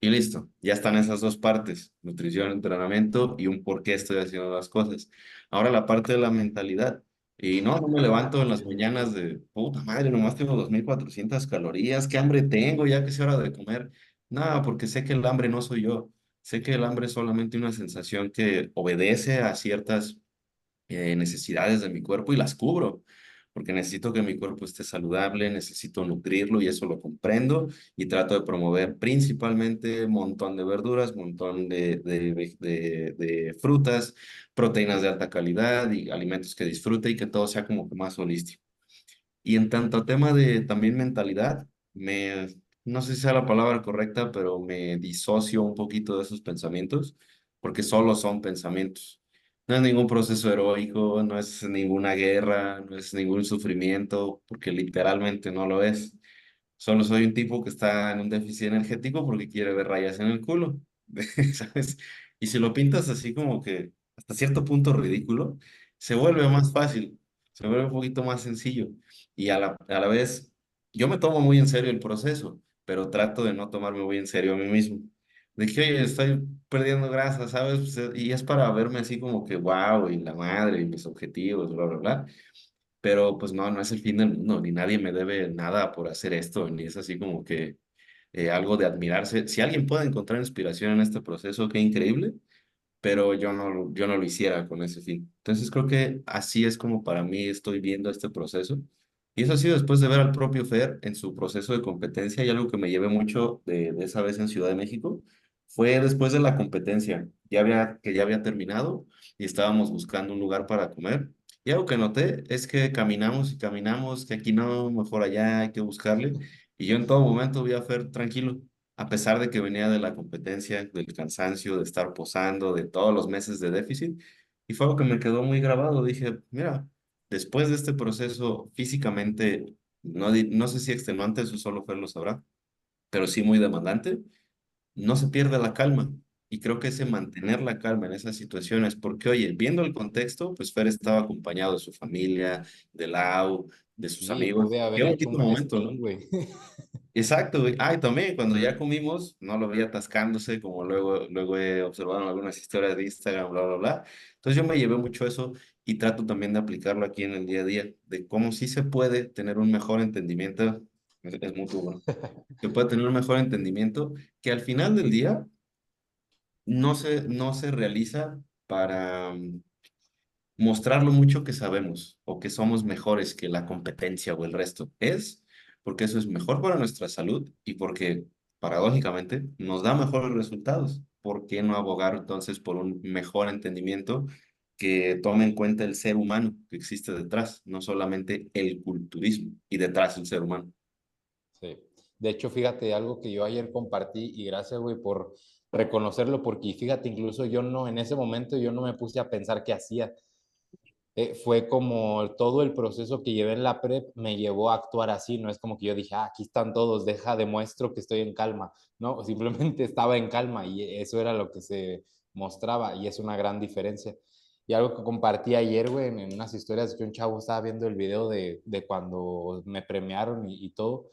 Y listo, ya están esas dos partes, nutrición, entrenamiento y un por qué estoy haciendo las cosas. Ahora la parte de la mentalidad. Y no, no me levanto en las mañanas de, puta madre, nomás tengo 2.400 calorías, qué hambre tengo, ya que es hora de comer. Nada, porque sé que el hambre no soy yo. Sé que el hambre es solamente una sensación que obedece a ciertas necesidades de mi cuerpo y las cubro, porque necesito que mi cuerpo esté saludable, necesito nutrirlo y eso lo comprendo y trato de promover principalmente un montón de verduras, un montón de frutas, proteínas de alta calidad y alimentos que disfrute y que todo sea como que más holístico. Y en tanto a tema de también mentalidad, no sé si sea la palabra correcta, pero me disocio un poquito de esos pensamientos, porque solo son pensamientos. No es ningún proceso heroico, no es ninguna guerra, no es ningún sufrimiento, porque literalmente no lo es. Solo soy un tipo que está en un déficit energético porque quiere ver rayas en el culo, ¿sabes? Y si lo pintas así como que hasta cierto punto ridículo, se vuelve más fácil, se vuelve un poquito más sencillo. Y a la vez, yo me tomo muy en serio el proceso, pero trato de no tomarme muy en serio a mí mismo. De que, oye, estoy perdiendo grasa, ¿sabes? Pues, y es para verme así como que, wow, y la madre, y mis objetivos, bla, bla, bla. Pero pues no, no es el fin del mundo, ni nadie me debe nada por hacer esto, ni es así como que algo de admirarse. Si alguien puede encontrar inspiración en este proceso, qué increíble, pero yo no lo hiciera con ese fin. Entonces creo que así es como para mí estoy viendo este proceso. Y eso ha sido después de ver al propio Fer en su proceso de competencia y algo que me llevé mucho de esa vez en Ciudad de México fue después de la competencia. Que ya había terminado y estábamos buscando un lugar para comer. Y algo que noté es que caminamos y caminamos, que aquí no, mejor allá, hay que buscarle. Y yo en todo momento vi a Fer tranquilo a pesar de que venía de la competencia, del cansancio, de estar posando, de todos los meses de déficit, y fue algo que me quedó muy grabado. Dije, mira, después de este proceso físicamente no sé si extenuante, eso solo Fer lo sabrá, pero sí muy demandante, no se pierde la calma. Y creo que ese mantener la calma en esas situaciones, porque oye, viendo el contexto, pues Fer estaba acompañado de su familia, de Lau, de sus Sí, amigos. pude haber Qué hecho bonito un momento, festín, ¿no? güey. Exacto, güey. Ah, y también cuando ya comimos, no lo veía atascándose, como luego he observado en algunas historias de Instagram, bla, bla, bla. Entonces yo me llevé mucho eso y trato también de aplicarlo aquí en el día a día, de cómo sí se puede tener un mejor entendimiento, es mutuo, bro. Se puede tener un mejor entendimiento que al final del día no se realiza para mostrar lo mucho que sabemos o que somos mejores que la competencia o el resto. Es porque eso es mejor para nuestra salud y porque, paradójicamente, nos da mejores resultados. ¿Por qué no abogar entonces por un mejor entendimiento que tome en cuenta el ser humano que existe detrás, no solamente el culturismo y detrás del ser humano? Sí. De hecho, fíjate, algo que yo ayer compartí y gracias, güey, por reconocerlo, porque fíjate, incluso yo no, en ese momento yo no me puse a pensar qué hacía. Fue como todo el proceso que llevé en la prep me llevó a actuar así, no es como que yo dije, ah, aquí están todos, demuestro que estoy en calma, no, simplemente estaba en calma y eso era lo que se mostraba y es una gran diferencia. Y algo que compartí ayer, güey, en unas historias que un chavo estaba viendo el video de cuando me premiaron y todo,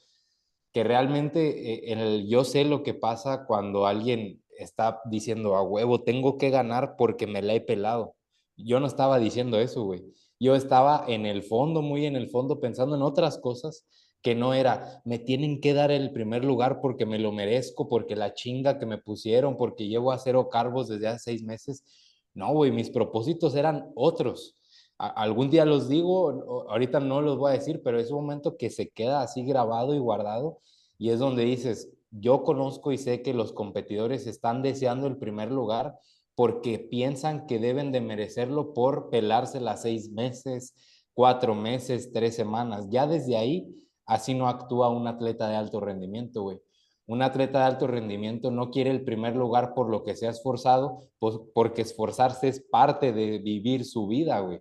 que realmente yo sé lo que pasa cuando alguien está diciendo a huevo, tengo que ganar porque me la he pelado. Yo no estaba diciendo eso, güey. Yo estaba en el fondo, muy en el fondo, pensando en otras cosas que no era, me tienen que dar el primer lugar porque me lo merezco, porque la chinga que me pusieron, porque llevo a cero cargos desde hace 6 meses. No, güey, mis propósitos eran otros. Algún día los digo, ahorita no los voy a decir, pero es un momento que se queda así grabado y guardado y es donde dices, yo conozco y sé que los competidores están deseando el primer lugar porque piensan que deben de merecerlo por pelársela 6 meses, 4 meses, 3 semanas. Ya desde ahí, así no actúa un atleta de alto rendimiento, güey. Un atleta de alto rendimiento no quiere el primer lugar por lo que se ha esforzado, pues porque esforzarse es parte de vivir su vida, güey.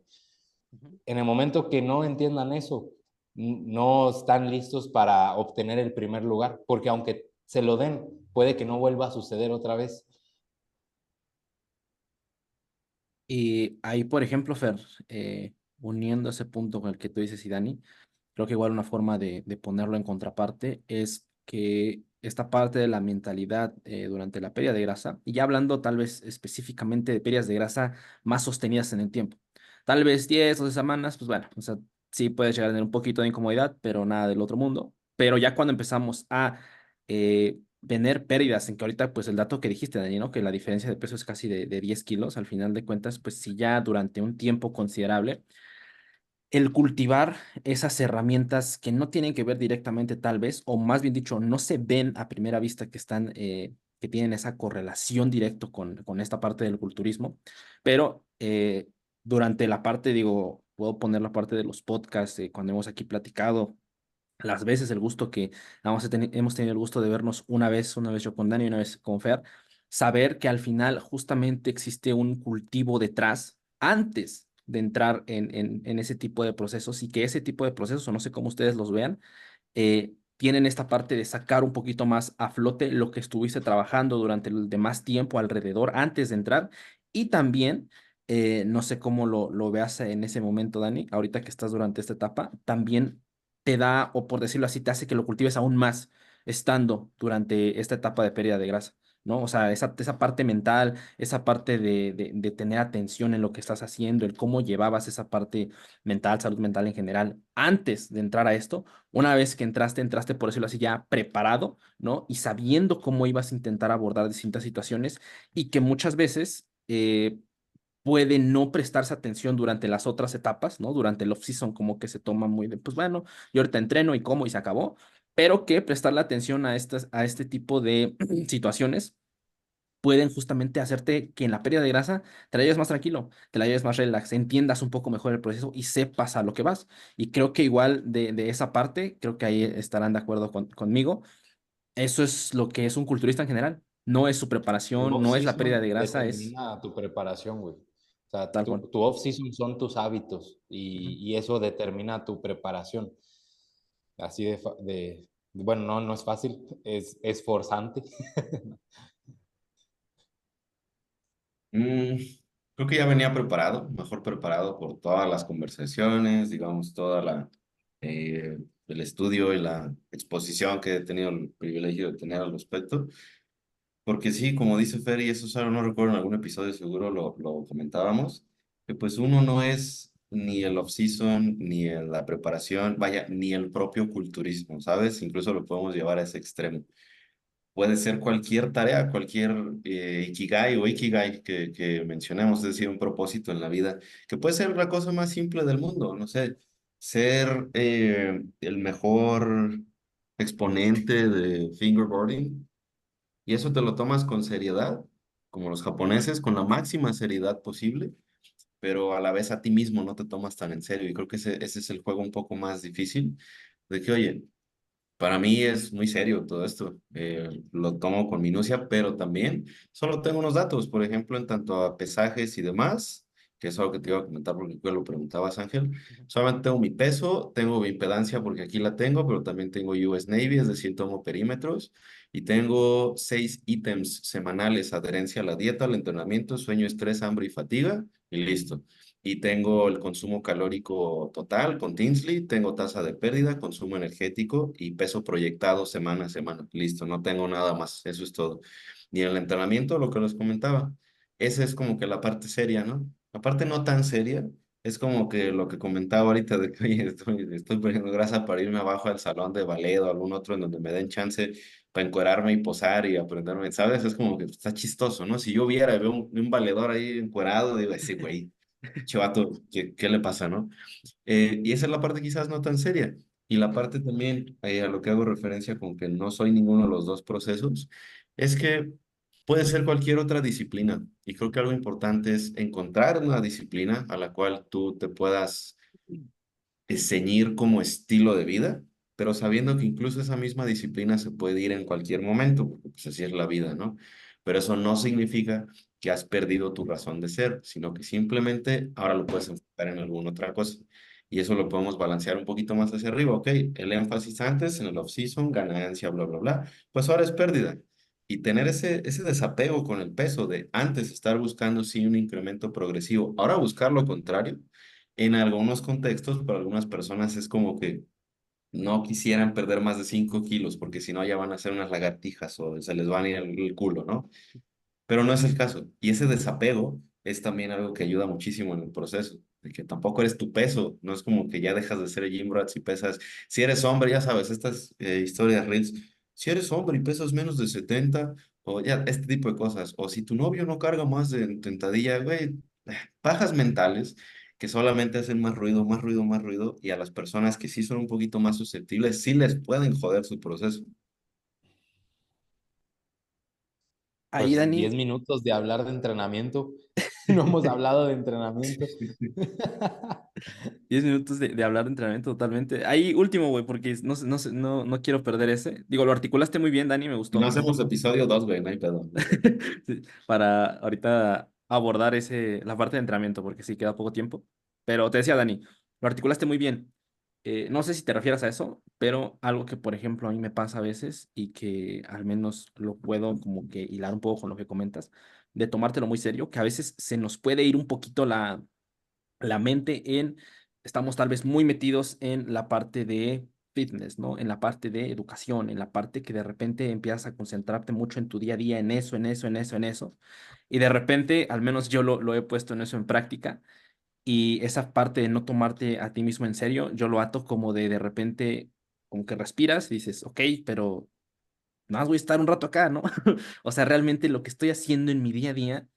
Ujú. En el momento que no entiendan eso, no están listos para obtener el primer lugar, porque aunque se lo den, puede que no vuelva a suceder otra vez. Y ahí, por ejemplo, Fer, uniendo ese punto con el que tú dices y Dani, creo que igual una forma de ponerlo en contraparte es que esta parte de la mentalidad durante la pérdida de grasa, y ya hablando tal vez específicamente de pérdidas de grasa más sostenidas en el tiempo, tal vez 10 o 12 semanas, pues bueno, o sea, sí puede llegar a tener un poquito de incomodidad, pero nada del otro mundo. Pero ya cuando empezamos a tener pérdidas, en que ahorita, pues el dato que dijiste, Dani, ¿no? Que la diferencia de peso es casi de 10 kilos, al final de cuentas, pues si ya durante un tiempo considerable el cultivar esas herramientas que no tienen que ver directamente tal vez, o más bien dicho, no se ven a primera vista que están, que tienen esa correlación directa con esta parte del culturismo, pero durante la parte, digo, puedo poner la parte de los podcasts, cuando hemos aquí platicado, las veces el gusto que hemos tenido el gusto de vernos una vez yo con Dani y una vez con Fer, saber que al final justamente existe un cultivo detrás antes de entrar en ese tipo de procesos y que ese tipo de procesos, o no sé cómo ustedes los vean, tienen esta parte de sacar un poquito más a flote lo que estuviste trabajando durante el demás tiempo alrededor antes de entrar y también, no sé cómo lo veas en ese momento, Dani, ahorita que estás durante esta etapa, también te da, o por decirlo así, te hace que lo cultives aún más estando durante esta etapa de pérdida de grasa. ¿No? O sea, esa parte mental, esa parte de tener atención en lo que estás haciendo, el cómo llevabas esa parte mental, salud mental en general, antes de entrar a esto, una vez que entraste, por decirlo así, ya preparado, ¿no? Y sabiendo cómo ibas a intentar abordar distintas situaciones y que muchas veces puede no prestarse atención durante las otras etapas, ¿no? Durante el off-season como que se toma muy de, pues bueno, yo ahorita entreno y como y se acabó, pero que prestarle atención a este tipo de situaciones pueden justamente hacerte que en la pérdida de grasa te la lleves más tranquilo, te la lleves más relax, entiendas un poco mejor el proceso y sepas a lo que vas. Y creo que igual de esa parte, creo que ahí estarán de acuerdo conmigo. Eso es lo que es un culturista en general. No es su Tu preparación, no es la pérdida off-season de grasa, es determina tu preparación, güey. O sea, tal cual. tu off-season son tus hábitos Ujú. y eso determina tu preparación. así bueno, no, no es fácil, es forzante. Mm, creo que ya venía preparado, mejor preparado por todas las conversaciones, digamos, eh, el estudio y la exposición que he tenido el privilegio de tener al respecto. Porque sí, como dice Fer, y eso solo no recuerdo en algún episodio, seguro lo comentábamos, que pues uno no es ni el off-season, ni la preparación, vaya, ni el propio culturismo, ¿sabes? Incluso lo podemos llevar a ese extremo. Puede ser cualquier tarea, cualquier ikigai o ikigai que mencionemos, es decir, un propósito en la vida, que puede ser la cosa más simple del mundo, no sé, ser el mejor exponente de fingerboarding, y eso te lo tomas con seriedad, como los japoneses, con la máxima seriedad posible, pero a la vez a ti mismo no te tomas tan en serio, y creo que ese es el juego un poco más difícil, de que, oye, para mí es muy serio todo esto. Lo tomo con minucia, pero también solo tengo unos datos, por ejemplo, en tanto a pesajes y demás, que es algo que te iba a comentar porque tú lo preguntabas, Ángel. Solamente tengo mi peso, tengo mi impedancia porque aquí la tengo, pero también tengo US Navy, es decir, tomo perímetros, y tengo 6 ítems semanales: adherencia a la dieta, al entrenamiento, sueño, estrés, hambre y fatiga, y listo. Y tengo el consumo calórico total con Tinsley, tengo tasa de pérdida, consumo energético y peso proyectado semana a semana. Listo, no tengo nada más, eso es todo. Y en el entrenamiento, lo que les comentaba, esa es como que la parte seria, ¿no? La parte no tan seria es como que lo que comentaba ahorita de que, oye, estoy perdiendo grasa para irme abajo al salón de ballet o algún otro en donde me den chance para encuerarme y posar y aprenderme, ¿sabes? Es como que está chistoso, ¿no? Si yo viera y veo un valedor ahí encuerado, digo, ese güey, chivato, ¿qué le pasa, no? Y esa es la parte quizás no tan seria. Y la parte también, a lo que hago referencia con que no soy ninguno de los dos procesos, es que puede ser cualquier otra disciplina. Y creo que algo importante es encontrar una disciplina a la cual tú te puedas ceñir como estilo de vida, pero sabiendo que incluso esa misma disciplina se puede ir en cualquier momento, porque pues así es la vida, ¿no? Pero eso no significa que has perdido tu razón de ser, sino que simplemente ahora lo puedes enfocar en alguna otra cosa. Y eso lo podemos balancear un poquito más hacia arriba, ¿ok? El énfasis antes en el off-season, ganancia, bla, bla, bla, pues ahora es pérdida. Y tener ese desapego con el peso de antes estar buscando sí un incremento progresivo, ahora buscar lo contrario, en algunos contextos, para algunas personas es como que no quisieran perder más de 5 kilos, porque si no ya van a ser unas lagartijas o se les va a ir el culo, ¿no? Pero no es el caso. Y ese desapego es también algo que ayuda muchísimo en el proceso, de que tampoco eres tu peso, no es como que ya dejas de ser gym rats y pesas. Si eres hombre, ya sabes, estas historias reels, si eres hombre y pesas menos de 70 o ya este tipo de cosas, o si tu novio no carga más de tentadilla, güey, pajas mentales que solamente hacen más ruido, más ruido, más ruido, y a las personas que sí son un poquito más susceptibles, sí les pueden joder su proceso. Ahí, Pues 10 Dani, minutos de hablar de entrenamiento. No hemos hablado de entrenamiento. 10 minutos de hablar de entrenamiento totalmente. Ahí, último, güey, porque no quiero perder ese. Digo, lo articulaste muy bien, Dani, me Si no gustó. hacemos episodio 2 güey, no hay pedo, no hay pedo. Sí, para ahorita abordar la parte de entrenamiento, porque sí queda poco tiempo. Pero te decía, Dani, lo articulaste muy bien. No sé si te refieras a eso, pero algo que, por ejemplo, a mí me pasa a veces y que al menos lo puedo como que hilar un poco con lo que comentas, de tomártelo muy serio, que a veces se nos puede ir un poquito la mente estamos tal vez muy metidos en la parte de fitness, ¿no? En la parte de educación, en la parte que de repente empiezas a concentrarte mucho en tu día a día, en eso, en eso, en eso, en eso. Y de repente, al menos yo lo he puesto en eso en práctica. Y esa parte de no tomarte a ti mismo en serio, yo lo ato como de repente, como que respiras y dices, ok, pero nada más voy a estar un rato acá, ¿no? O sea, realmente lo que estoy haciendo en mi día a día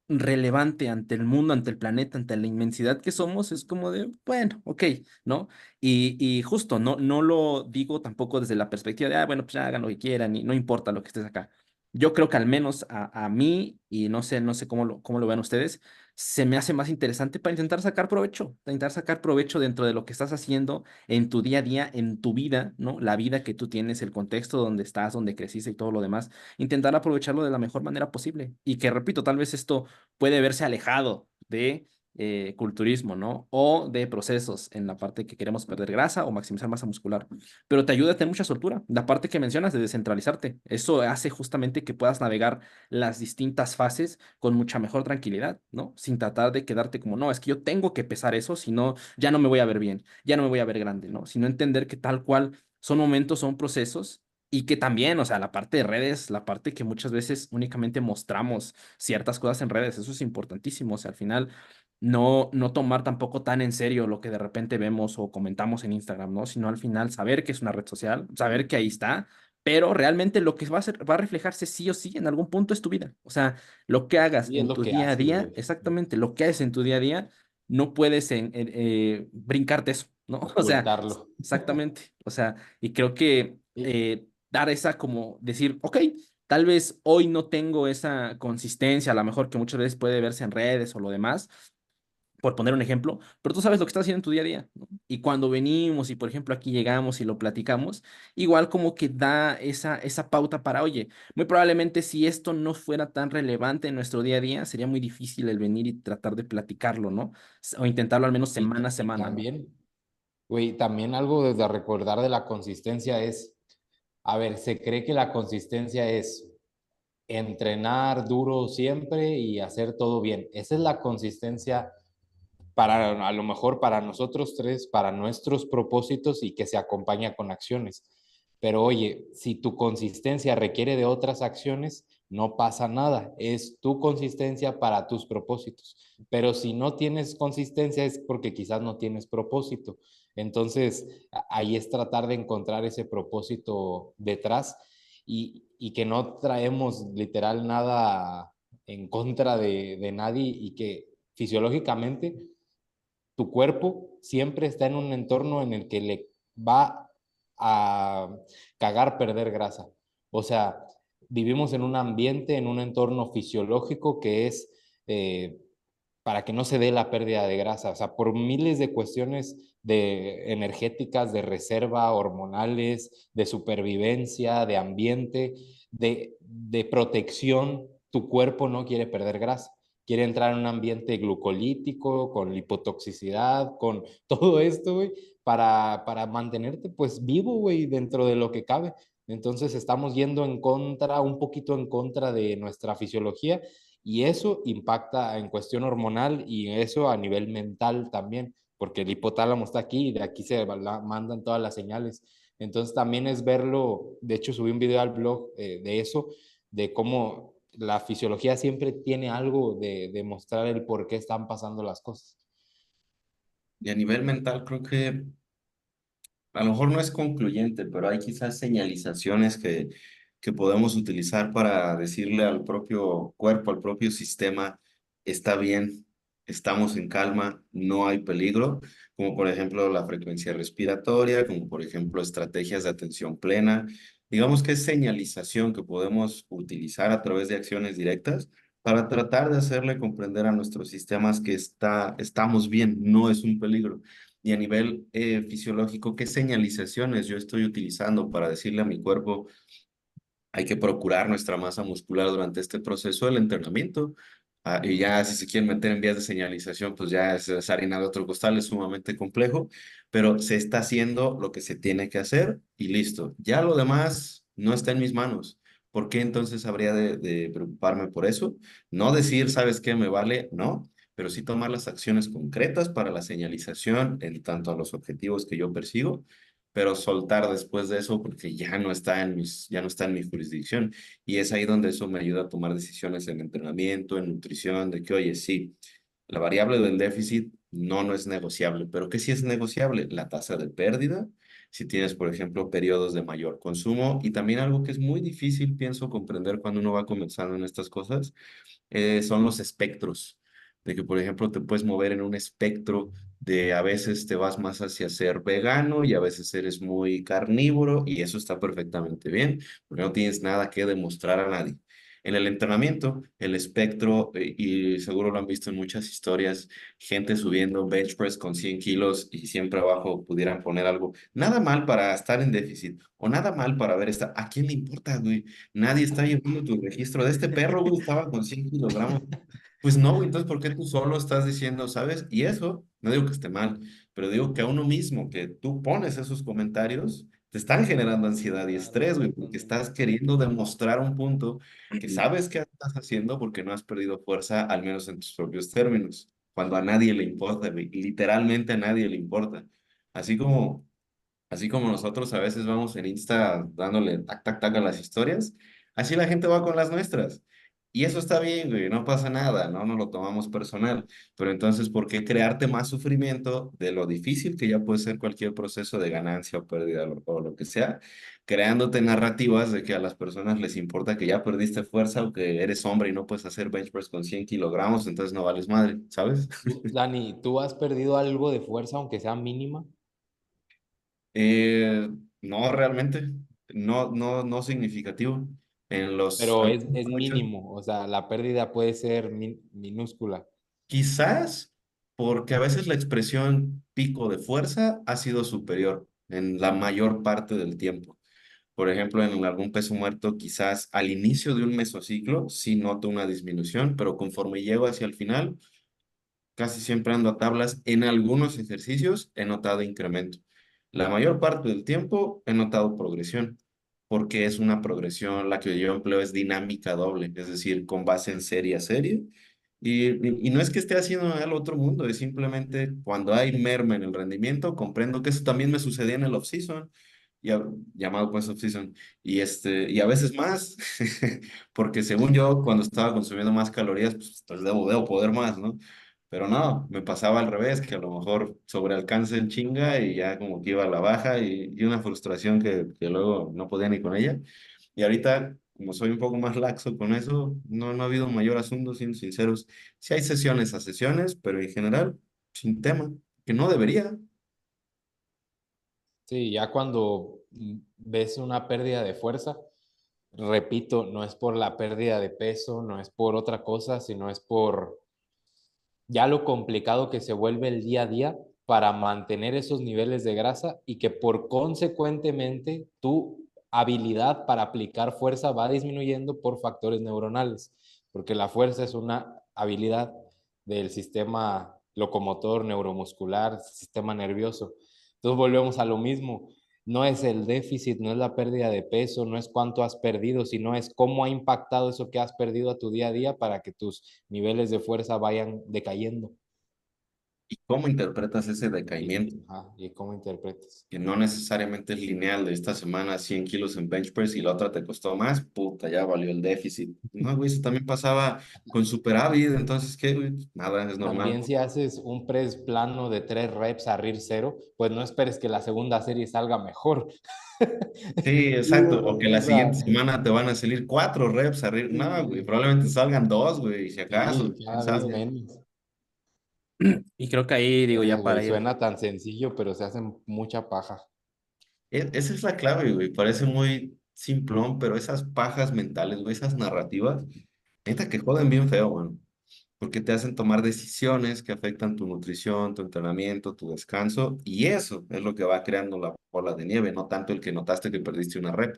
relevante ante el mundo, ante el planeta, ante la inmensidad que somos, es como de, bueno, ok, ¿no? Y justo, no lo digo tampoco desde la perspectiva de, bueno, pues ya hagan lo que quieran y no importa lo que estés acá. Yo creo que al menos a mí, y no sé cómo lo vean ustedes, se me hace más interesante para intentar sacar provecho dentro de lo que estás haciendo en tu día a día, en tu vida, ¿no? La vida que tú tienes, el contexto donde estás, donde creciste y todo lo demás, intentar aprovecharlo de la mejor manera posible. Y que, repito, tal vez esto puede verse alejado de culturismo, ¿no? O de procesos en la parte que queremos perder grasa o maximizar masa muscular. Pero te ayuda a tener mucha soltura. La parte que mencionas de descentralizarte, eso hace justamente que puedas navegar las distintas fases con mucha mejor tranquilidad, ¿no? Sin tratar de quedarte como, no, es que yo tengo que pesar eso, si no, ya no me voy a ver bien, ya no me voy a ver grande, ¿no? Sino entender que tal cual son momentos, son procesos. Y que también, o sea, la parte de redes, la parte que muchas veces únicamente mostramos ciertas cosas en redes, eso es importantísimo. O sea, al final no tomar tampoco tan en serio lo que de repente vemos o comentamos en Instagram, ¿no? Sino al final saber que es una red social, saber que ahí está, pero realmente lo que va a hacer, va a reflejarse sí o sí en algún punto es tu vida. O sea, lo que hagas Y es en lo tu que día a haces, día, güey. exactamente, lo que haces en tu día a día, no puedes brincarte eso, ¿no? O sea, Ocultarlo. exactamente. O sea, y creo que Y, dar esa como decir, ok, tal vez hoy no tengo esa consistencia, a lo mejor que muchas veces puede verse en redes o lo demás, por poner un ejemplo, pero tú sabes lo que estás haciendo en tu día a día, ¿no? Y cuando venimos y, por ejemplo, aquí llegamos y lo platicamos, igual como que da esa pauta para, oye, muy probablemente si esto no fuera tan relevante en nuestro día a día, sería muy difícil el venir y tratar de platicarlo, ¿no? O intentarlo al menos semana a y semana, ¿no? también, güey, también algo de recordar de la consistencia es, a ver, se cree que la consistencia es entrenar duro siempre y hacer todo bien. Esa es la consistencia para a lo mejor para nosotros tres, para nuestros propósitos y que se acompaña con acciones. Pero oye, si tu consistencia requiere de otras acciones, no pasa nada. Es tu consistencia para tus propósitos. Pero si no tienes consistencia es porque quizás no tienes propósito. Entonces, ahí es tratar de encontrar ese propósito detrás y que no traemos literal nada en contra de nadie y que fisiológicamente tu cuerpo siempre está en un entorno en el que le va a cagar perder grasa. O sea, vivimos en un ambiente, en un entorno fisiológico que es para que no se dé la pérdida de grasa. O sea, por miles de cuestiones de energéticas, de reserva, hormonales, de supervivencia, de ambiente, de protección, tu cuerpo no quiere perder grasa, quiere entrar en un ambiente glucolítico, con lipotoxicidad, con todo esto, güey, para mantenerte pues vivo, güey, dentro de lo que cabe. Entonces estamos yendo en contra, un poquito en contra de nuestra fisiología y eso impacta en cuestión hormonal y eso a nivel mental también, porque el hipotálamo está aquí y de aquí se mandan todas las señales. Entonces también es verlo, de hecho subí un video al blog de eso, de cómo la fisiología siempre tiene algo de mostrar el por qué están pasando las cosas. Y a nivel mental creo que a lo mejor no es concluyente, pero hay quizás señalizaciones que podemos utilizar para decirle al propio cuerpo, al propio sistema, está bien, estamos en calma, no hay peligro, como por ejemplo la frecuencia respiratoria, como por ejemplo estrategias de atención plena. Digamos que es señalización que podemos utilizar a través de acciones directas para tratar de hacerle comprender a nuestros sistemas que estamos bien, no es un peligro. Y a nivel fisiológico, ¿qué señalizaciones yo estoy utilizando para decirle a mi cuerpo, hay que procurar nuestra masa muscular durante este proceso del entrenamiento? Y ya si se quieren meter en vías de señalización, pues ya es harina de otro costal, es sumamente complejo, pero se está haciendo lo que se tiene que hacer y listo. Ya lo demás no está en mis manos. ¿Por qué entonces habría de preocuparme por eso? No decir, ¿sabes qué? Me vale, no, pero sí tomar las acciones concretas para la señalización en tanto a los objetivos que yo persigo, pero soltar después de eso porque ya no está en mi jurisdicción. Y es ahí donde eso me ayuda a tomar decisiones en entrenamiento, en nutrición, de que, oye, sí, la variable del déficit no es negociable, pero ¿qué sí es negociable? La tasa de pérdida, si tienes, por ejemplo, periodos de mayor consumo y también algo que es muy difícil, pienso, comprender cuando uno va comenzando en estas cosas, son los espectros. De que, por ejemplo, te puedes mover en un espectro de a veces te vas más hacia ser vegano y a veces eres muy carnívoro y eso está perfectamente bien, porque no tienes nada que demostrar a nadie. En el entrenamiento, el espectro, y seguro lo han visto en muchas historias, gente subiendo bench press con 100 kilos y siempre abajo pudieran poner algo, nada mal para estar en déficit o nada mal para ver esta, ¿a quién le importa, güey? Nadie está llevando tu registro de este perro, güey, estaba con 100 kilogramos. Pues no, güey, entonces, ¿por qué tú solo estás diciendo, sabes? Y eso, no digo que esté mal, pero digo que a uno mismo, que tú pones esos comentarios, te están generando ansiedad y estrés, güey, porque estás queriendo demostrar un punto que sabes que estás haciendo porque no has perdido fuerza, al menos en tus propios términos, cuando a nadie le importa, güey, literalmente a nadie le importa. Así como Así como nosotros a veces vamos en Insta dándole tac, tac, tac a las historias, así la gente va con las nuestras. Y eso está bien, güey, no pasa nada, no nos lo tomamos personal. Pero entonces, ¿por qué crearte más sufrimiento de lo difícil que ya puede ser cualquier proceso de ganancia o pérdida o lo que sea? Creándote narrativas de que a las personas les importa que ya perdiste fuerza o que eres hombre y no puedes hacer bench press con 100 kilogramos, entonces no vales madre, ¿sabes? Dani, ¿tú has perdido algo de fuerza, aunque sea mínima? No, realmente, no significativo. Pero A los es ocho, mínimo, o sea, la pérdida puede ser minúscula. quizás porque a veces la expresión pico de fuerza ha sido superior en la mayor parte del tiempo. Por ejemplo, en algún peso muerto, quizás al inicio de un mesociclo sí noto una disminución, pero conforme llego hacia el final, casi siempre ando a tablas. En algunos ejercicios he notado incremento. La mayor parte del tiempo he notado progresión, porque es una progresión, la que yo empleo es dinámica doble, es decir, con base en serie a serie. Y no es que esté haciendo al otro mundo, es simplemente cuando hay merma en el rendimiento, comprendo que eso también me sucedía en el off-season, llamado pues off-season, y a veces más, porque según yo, cuando estaba consumiendo más calorías, pues debo poder más, ¿no? Pero no, me pasaba al revés, que a lo mejor sobre alcance en chinga y ya como que iba a la baja y una frustración que luego no podía ni con ella. Y ahorita, como soy un poco más laxo con eso, no ha habido mayor asunto, siendo sinceros. Sí hay sesiones a sesiones, pero en general, sin tema, que no debería. Sí, ya cuando ves una pérdida de fuerza, repito, no es por la pérdida de peso, no es por otra cosa, sino es por ya lo complicado que se vuelve el día a día para mantener esos niveles de grasa y que por consecuentemente tu habilidad para aplicar fuerza va disminuyendo por factores neuronales, porque la fuerza es una habilidad del sistema locomotor, neuromuscular, sistema nervioso. Entonces volvemos a lo mismo. No es el déficit, no es la pérdida de peso, no es cuánto has perdido, sino es cómo ha impactado eso que has perdido a tu día a día para que tus niveles de fuerza vayan decayendo. ¿Y cómo interpretas ese decaimiento? Y cómo interpretas. Que no necesariamente es lineal de esta semana 100 kilos en bench press y la otra te costó más, puta, ya valió el déficit. No, güey, eso también pasaba con superávit, entonces, ¿qué, güey? Nada, es normal. También si haces un press plano de 3 reps a RIR 0, pues no esperes que la segunda serie salga mejor. Sí, exacto. O que la O sea, siguiente semana te van a salir 4 reps arriba. No, güey, probablemente salgan 2, güey, si acaso, sí, quién cada vez sabe. menos. Y creo que ahí, digo, ya Güey, para ir. suena tan sencillo, pero se hace mucha paja. Esa es la clave, güey. Parece muy simplón, pero esas pajas mentales, güey, esas narrativas, neta que joden bien feo, güey. Porque te hacen tomar decisiones que afectan tu nutrición, tu entrenamiento, tu descanso, y eso es lo que va creando la bola de nieve, no tanto el que notaste que perdiste una rep.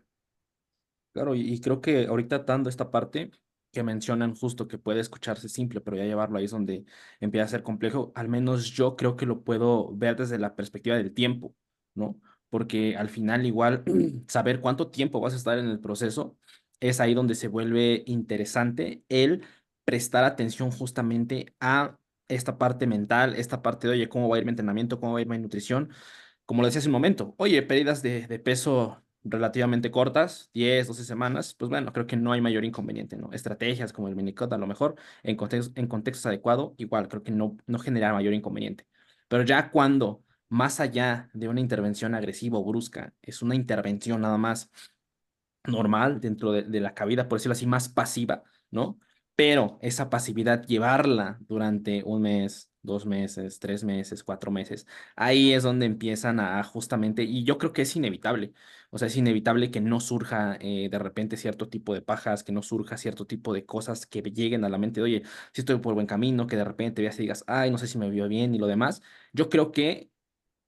Claro, y creo que ahorita dando esta parte que mencionan justo que puede escucharse simple, pero ya llevarlo ahí es donde empieza a ser complejo, al menos yo creo que lo puedo ver desde la perspectiva del tiempo, ¿no? Porque al final igual saber cuánto tiempo vas a estar en el proceso es ahí donde se vuelve interesante el prestar atención justamente a esta parte mental, esta parte de, oye, ¿cómo va a ir mi entrenamiento? ¿Cómo va a ir mi nutrición? Como lo decía hace un momento, oye, pérdidas de peso relativamente cortas, 10 12 semanas, pues bueno, creo que no hay mayor inconveniente, ¿no? Estrategias como el minicut a lo mejor, en contextos adecuados, igual, creo que no genera mayor inconveniente. Pero ya cuando, más allá de una intervención agresiva o brusca, es una intervención nada más normal dentro de la cabida, por decirlo así, más pasiva, ¿no? Pero esa pasividad, llevarla durante un mes, 2 meses, 3 meses, 4 meses, ahí es donde empiezan a justamente, y yo creo que es inevitable, o sea, es inevitable que no surja de repente cierto tipo de pajas, que no surja cierto tipo de cosas que lleguen a la mente, oye, si estoy por buen camino, que de repente veas y digas, ay, no sé si me vio bien y lo demás. Yo creo que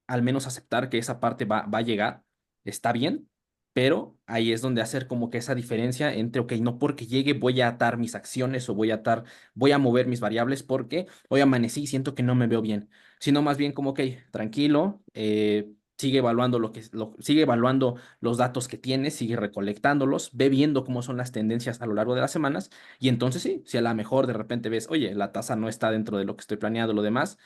al menos aceptar que esa parte va a llegar, está bien, pero ahí es donde hacer como que esa diferencia entre, ok, no porque llegue voy a atar mis acciones o voy a mover mis variables porque hoy amanecí y siento que no me veo bien, sino más bien como, ok, tranquilo, sigue evaluando sigue evaluando los datos que tienes, sigue recolectándolos, ve viendo cómo son las tendencias a lo largo de las semanas y entonces sí, si a lo mejor de repente ves, oye, la tasa no está dentro de lo que estoy planeando, lo demás,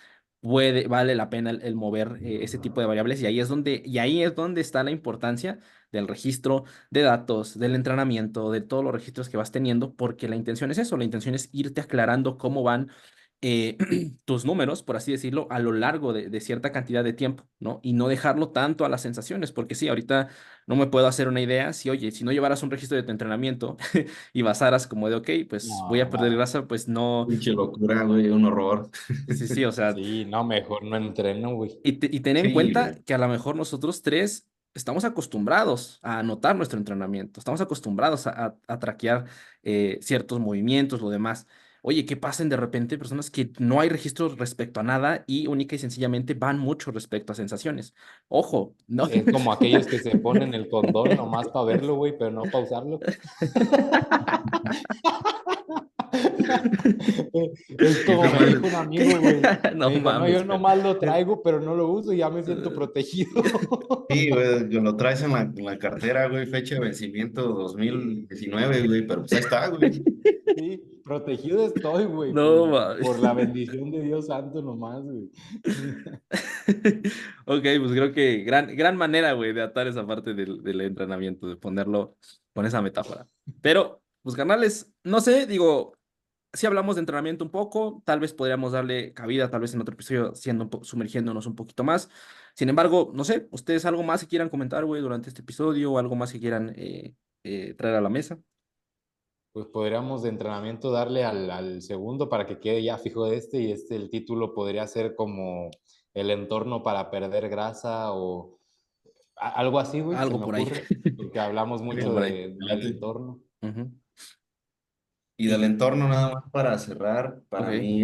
vale la pena el mover ese tipo de variables y ahí es donde está la importancia del registro de datos, del entrenamiento, de todos los registros que vas teniendo, porque la intención es eso, la intención es irte aclarando cómo van eh, tus números, por así decirlo, a lo largo de cierta cantidad de tiempo, ¿no? Y no dejarlo tanto a las sensaciones, porque sí, ahorita no me puedo hacer una idea si, oye, si no llevaras un registro de tu entrenamiento y basaras como de, ok, pues voy a No, perder grasa, pues no, Pinche locura, güey, un horror. sí, sí, o sea, sí, no, mejor no entreno, güey. y ten en Sí, cuenta güey. que a lo mejor nosotros tres estamos acostumbrados a anotar nuestro entrenamiento, estamos acostumbrados a traquear ciertos movimientos, lo demás. Oye, ¿qué pasen de repente personas que no hay registro respecto a nada y única y sencillamente van mucho respecto a sensaciones? Ojo, no. Es como aquellos que se ponen el condón nomás para verlo, güey, pero no para usarlo. Es Y como me nomás, dijo un amigo, güey. No Me dijo, no, yo mames, Fer. nomás lo traigo, pero no lo uso y ya me siento protegido. sí, güey, que lo traes en la cartera, güey, fecha de vencimiento 2019, güey, pero pues ahí está, güey. Sí, protegido estoy, güey, No mames. por la bendición de Dios Santo nomás, güey. Ok, pues creo que gran manera, güey, de atar esa parte del entrenamiento, de ponerlo con esa metáfora. Pero, pues, carnales, no sé, digo, si hablamos de entrenamiento un poco, tal vez podríamos darle cabida, tal vez en otro episodio, sumergiéndonos un poquito más. Sin embargo, no sé, ustedes algo más que quieran comentar, güey, durante este episodio o algo más que quieran traer a la mesa. Pues podríamos de entrenamiento darle al segundo para que quede ya fijo este y el título podría ser como el entorno para perder grasa o algo así, güey, se Algo me por ahí. ocurre, porque hablamos Algo mucho por ahí. del entorno. Ujú. Y del Y, entorno, nada más para cerrar, para ok, mí,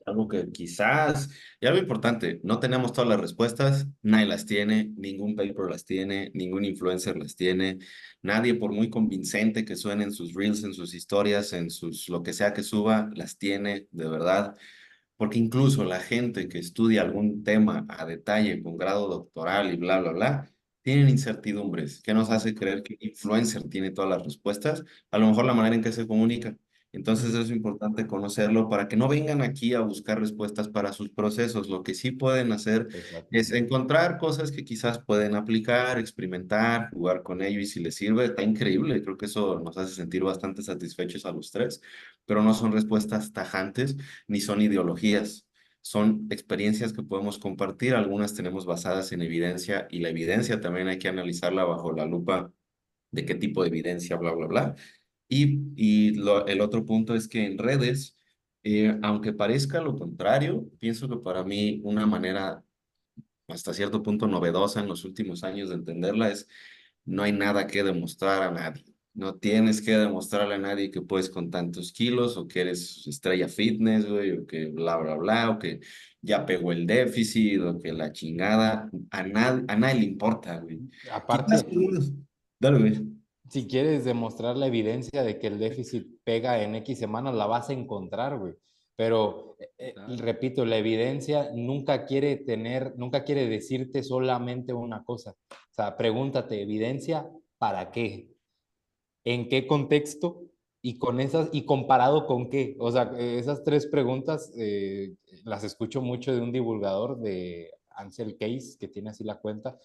algo que quizás, y algo importante, no tenemos todas las respuestas, nadie las tiene, ningún paper las tiene, ningún influencer las tiene, nadie, por muy convincente que suene en sus reels, en sus historias, en sus, lo que sea que suba, las tiene de verdad. Porque incluso la gente que estudia algún tema a detalle con grado doctoral y bla, bla, bla, tienen incertidumbres. ¿Qué nos hace creer que un influencer tiene todas las respuestas? A lo mejor la manera en que se comunica. Entonces es importante conocerlo para que no vengan aquí a buscar respuestas para sus procesos. Lo que sí pueden hacer Exacto. es encontrar cosas que quizás pueden aplicar, experimentar, jugar con ello y si les sirve, está increíble. Creo que eso nos hace sentir bastante satisfechos a los tres, pero no son respuestas tajantes ni son ideologías. Son experiencias que podemos compartir. Algunas tenemos basadas en evidencia y la evidencia también hay que analizarla bajo la lupa de qué tipo de evidencia, bla, bla, bla. El otro punto es que en redes, aunque parezca lo contrario, pienso que para mí una manera hasta cierto punto novedosa en los últimos años de entenderla es no hay nada que demostrar a nadie. No tienes que demostrarle a nadie que puedes con tantos kilos o que eres estrella fitness, güey, o que bla, bla, bla, o que ya pegó el déficit o que la chingada. A nadie le importa, güey. Aparte, Quizás algunos. Dale, güey. si quieres demostrar la evidencia de que el déficit pega en X semanas, la vas a encontrar, güey. Pero, claro. repito, la evidencia nunca quiere decirte solamente una cosa. O sea, pregúntate, ¿evidencia para qué? ¿En qué contexto? Y comparado con qué. O sea, esas tres preguntas las escucho mucho de un divulgador de Ansel Case, que tiene así la cuenta.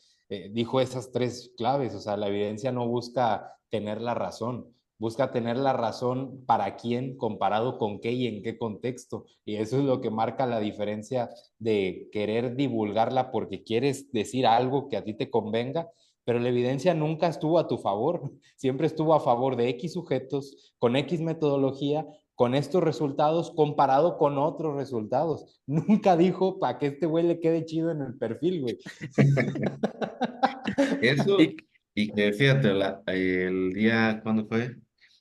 Dijo esas tres claves. O sea, la evidencia no busca tener la razón, busca tener la razón para quién, comparado con qué y en qué contexto. Y eso es lo que marca la diferencia de querer divulgarla porque quieres decir algo que a ti te convenga, pero la evidencia nunca estuvo a tu favor, siempre estuvo a favor de X sujetos, con X metodología, con estos resultados, comparado con otros resultados. Nunca dijo para que este güey le quede chido en el perfil, güey. Eso, Y, y que fíjate, el día, ¿cuándo fue?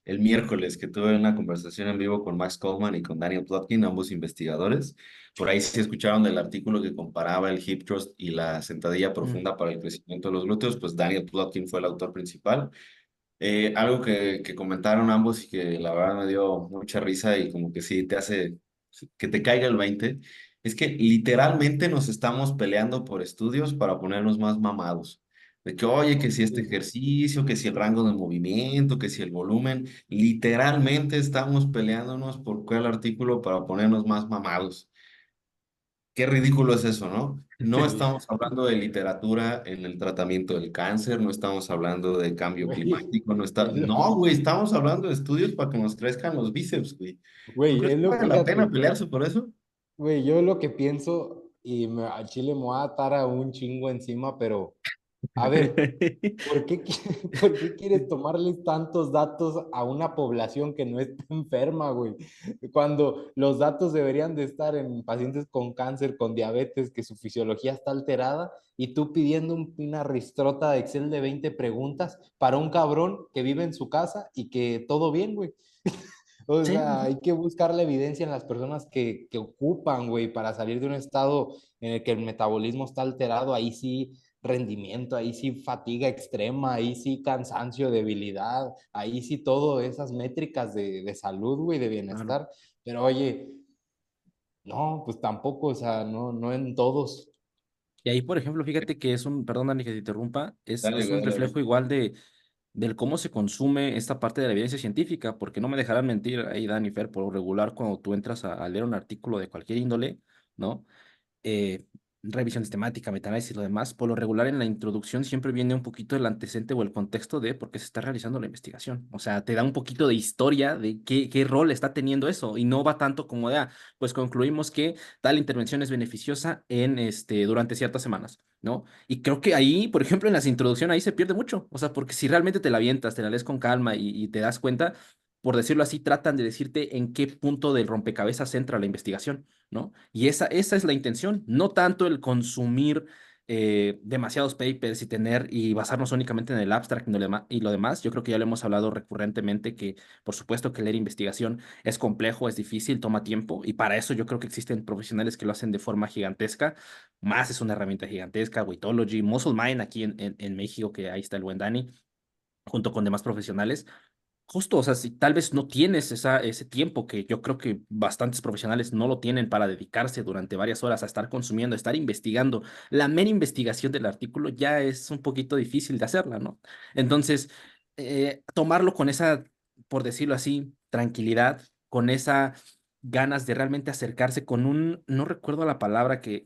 el miércoles que tuve una conversación en vivo con Max Coleman y con Daniel Plotkin, ambos investigadores. Por ahí sí escucharon del artículo que comparaba el hip thrust y la sentadilla Mm. profunda para el crecimiento de los glúteos, pues Daniel Plotkin fue el autor principal. Algo que comentaron ambos y que la verdad me dio mucha risa y como que sí te hace que te caiga el 20, es que literalmente nos estamos peleando por estudios para ponernos más mamados. De que, oye, que si este ejercicio, que si el rango de movimiento, que si el volumen, literalmente estamos peleándonos por cuál artículo para ponernos más mamados. Qué ridículo es eso, ¿no? No estamos hablando de literatura en el tratamiento del cáncer, no estamos hablando de cambio Güey, climático, no está... es lo, No, güey, estamos hablando de estudios para que nos crezcan los bíceps, güey. ¿Tú güey, crees es que lo, vale la pena fíjate, pelearse por eso? güey, yo lo que pienso, y al chile me voy a atar a un chingo encima, pero, a ver, ¿por qué, por qué quieres tomarles tantos datos a una población que no está enferma, güey? Cuando los datos deberían de estar en pacientes con cáncer, con diabetes, que su fisiología está alterada, y tú pidiendo una ristrota de Excel de 20 preguntas para un cabrón que vive en su casa y que todo bien, güey. O Sí, sea, hay que buscar la evidencia en las personas que ocupan, güey, para salir de un estado en el que el metabolismo está alterado. Ahí sí, rendimiento, ahí sí, fatiga extrema, ahí sí, cansancio, debilidad, ahí sí, todo esas métricas de salud, güey, de claro. bienestar. Pero oye, no, pues tampoco, o sea, no, no en todos. Y ahí, por ejemplo, fíjate que es un, perdón, Dani, que te interrumpa, Dale, es un dale, reflejo dale. igual del cómo se consume esta parte de la evidencia científica, porque no me dejarán mentir ahí, Dani, Fer, por lo regular, cuando tú entras a leer un artículo de cualquier índole, ¿no? eh, Revisión sistemática, metaanálisis y lo demás, por lo regular en la introducción siempre viene un poquito el antecedente o el contexto de por qué se está realizando la investigación. O sea, te da un poquito de historia de qué rol está teniendo eso y no va tanto como de, pues concluimos que tal intervención es beneficiosa en durante ciertas semanas, ¿no? Y creo que ahí, por ejemplo, en las introducciones ahí se pierde mucho. O sea, porque si realmente te la avientas, te la lees con calma y te das cuenta, por decirlo así, tratan de decirte en qué punto del rompecabezas entra la investigación, ¿no? Y esa es la intención, no tanto el consumir demasiados papers y tener y basarnos únicamente en el abstract y lo demás. Yo creo que ya lo hemos hablado recurrentemente que, por supuesto, que leer investigación es complejo, es difícil, toma tiempo y para eso yo creo que existen profesionales que lo hacen de forma gigantesca. Más es una herramienta gigantesca, Weightology, Muscle Mind aquí en México, que ahí está el buen Dani, junto con demás profesionales. Justo, o sea, si tal vez no tienes ese tiempo que yo creo que bastantes profesionales no lo tienen para dedicarse durante varias horas a estar consumiendo, a estar investigando, la mera investigación del artículo ya es un poquito difícil de hacerla, ¿no? Entonces, tomarlo con esa, por decirlo así, tranquilidad, con esa ganas de realmente acercarse con no recuerdo la palabra que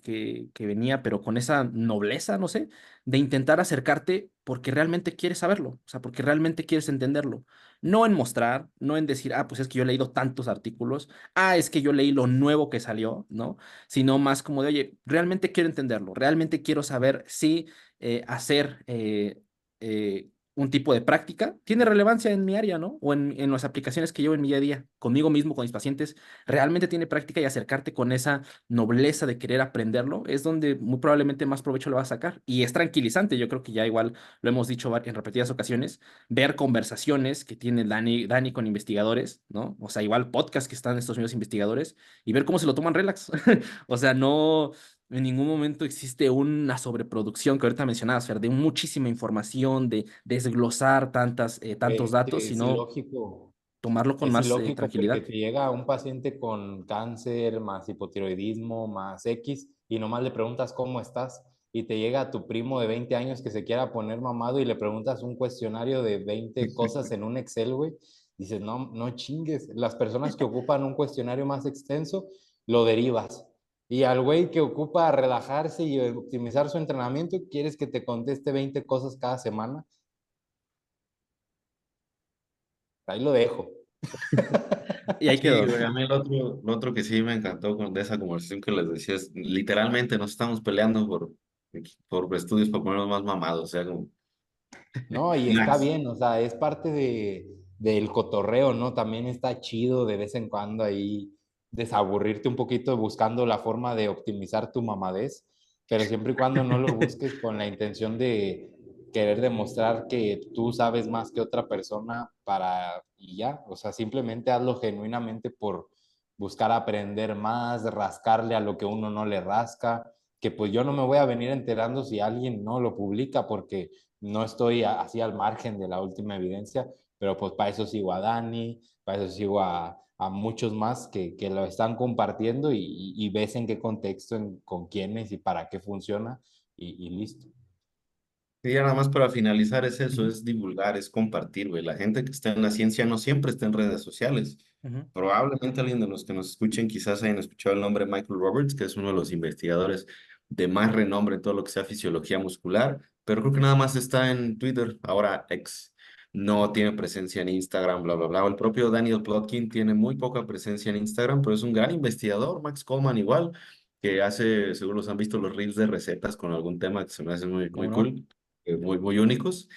venía, pero con esa nobleza, no sé, de intentar acercarte porque realmente quieres saberlo, o sea, porque realmente quieres entenderlo. No en mostrar, no en decir, pues es que yo he leído tantos artículos, es que yo leí lo nuevo que salió, ¿no? Sino más como de, oye, realmente quiero entenderlo, realmente quiero saber si hacer un tipo de práctica tiene relevancia en mi área, ¿no? O en las aplicaciones que llevo en mi día a día, conmigo mismo, con mis pacientes, realmente tiene práctica y acercarte con esa nobleza de querer aprenderlo, es donde muy probablemente más provecho lo vas a sacar. Y es tranquilizante, yo creo que ya igual lo hemos dicho en repetidas ocasiones ver conversaciones que tiene Dani con investigadores, ¿no? O sea, igual podcast que están estos mismos investigadores y ver cómo se lo toman relax. O sea, no, en ningún momento existe una sobreproducción que ahorita mencionabas, Fer, de muchísima información, de desglosar tantos datos, Es sino ilógico. tomarlo con Es más ilógico porque tranquilidad. te llega un paciente con cáncer, más hipotiroidismo, más X, y nomás le preguntas cómo estás, y te llega tu primo de 20 años que se quiera poner mamado y le preguntas un cuestionario de 20 cosas en un Excel, güey. Dices, no, no chingues. Las personas que ocupan un cuestionario más extenso, lo derivas. Y al güey que ocupa relajarse y optimizar su entrenamiento, quieres que te conteste 20 cosas cada semana. Ahí lo dejo. Y ahí Sí, quedó. güey, a mí lo otro que sí me encantó de esa conversación que les decía es, literalmente nos estamos peleando por estudios para ponernos más mamados, o sea, como, No, y está Max. bien, o sea, es parte del cotorreo, ¿no? También está chido de vez en cuando ahí desaburrirte un poquito buscando la forma de optimizar tu mamadez, pero siempre y cuando no lo busques con la intención querer demostrar que tú sabes más que otra persona y ya, o sea, simplemente hazlo genuinamente por buscar aprender más, rascarle a lo que uno no le rasca, que pues yo no me voy a venir enterando si alguien no lo publica porque no estoy así al margen de la última evidencia, pero pues para eso sigo a Dani, para eso sigo a muchos más que lo están compartiendo y ves en qué contexto, con quiénes y para qué funciona y listo. Y ya nada más para finalizar es eso, Ujú, es divulgar, es compartir, güey. La gente que está en la ciencia no siempre está en redes sociales. ujú. Probablemente alguien de los que nos escuchen quizás hayan escuchado el nombre de Michael Roberts, que es uno de los investigadores de más renombre en todo lo que sea fisiología muscular, pero creo que nada más está en Twitter, ahora X. No tiene presencia en Instagram, bla, bla, bla. El propio Daniel Plotkin tiene muy poca presencia en Instagram, pero es un gran investigador. Max Coleman igual, que hace, seguro los han visto los reels de recetas con algún tema que se me hace muy, ¿Cómo muy no? cool, muy, muy únicos.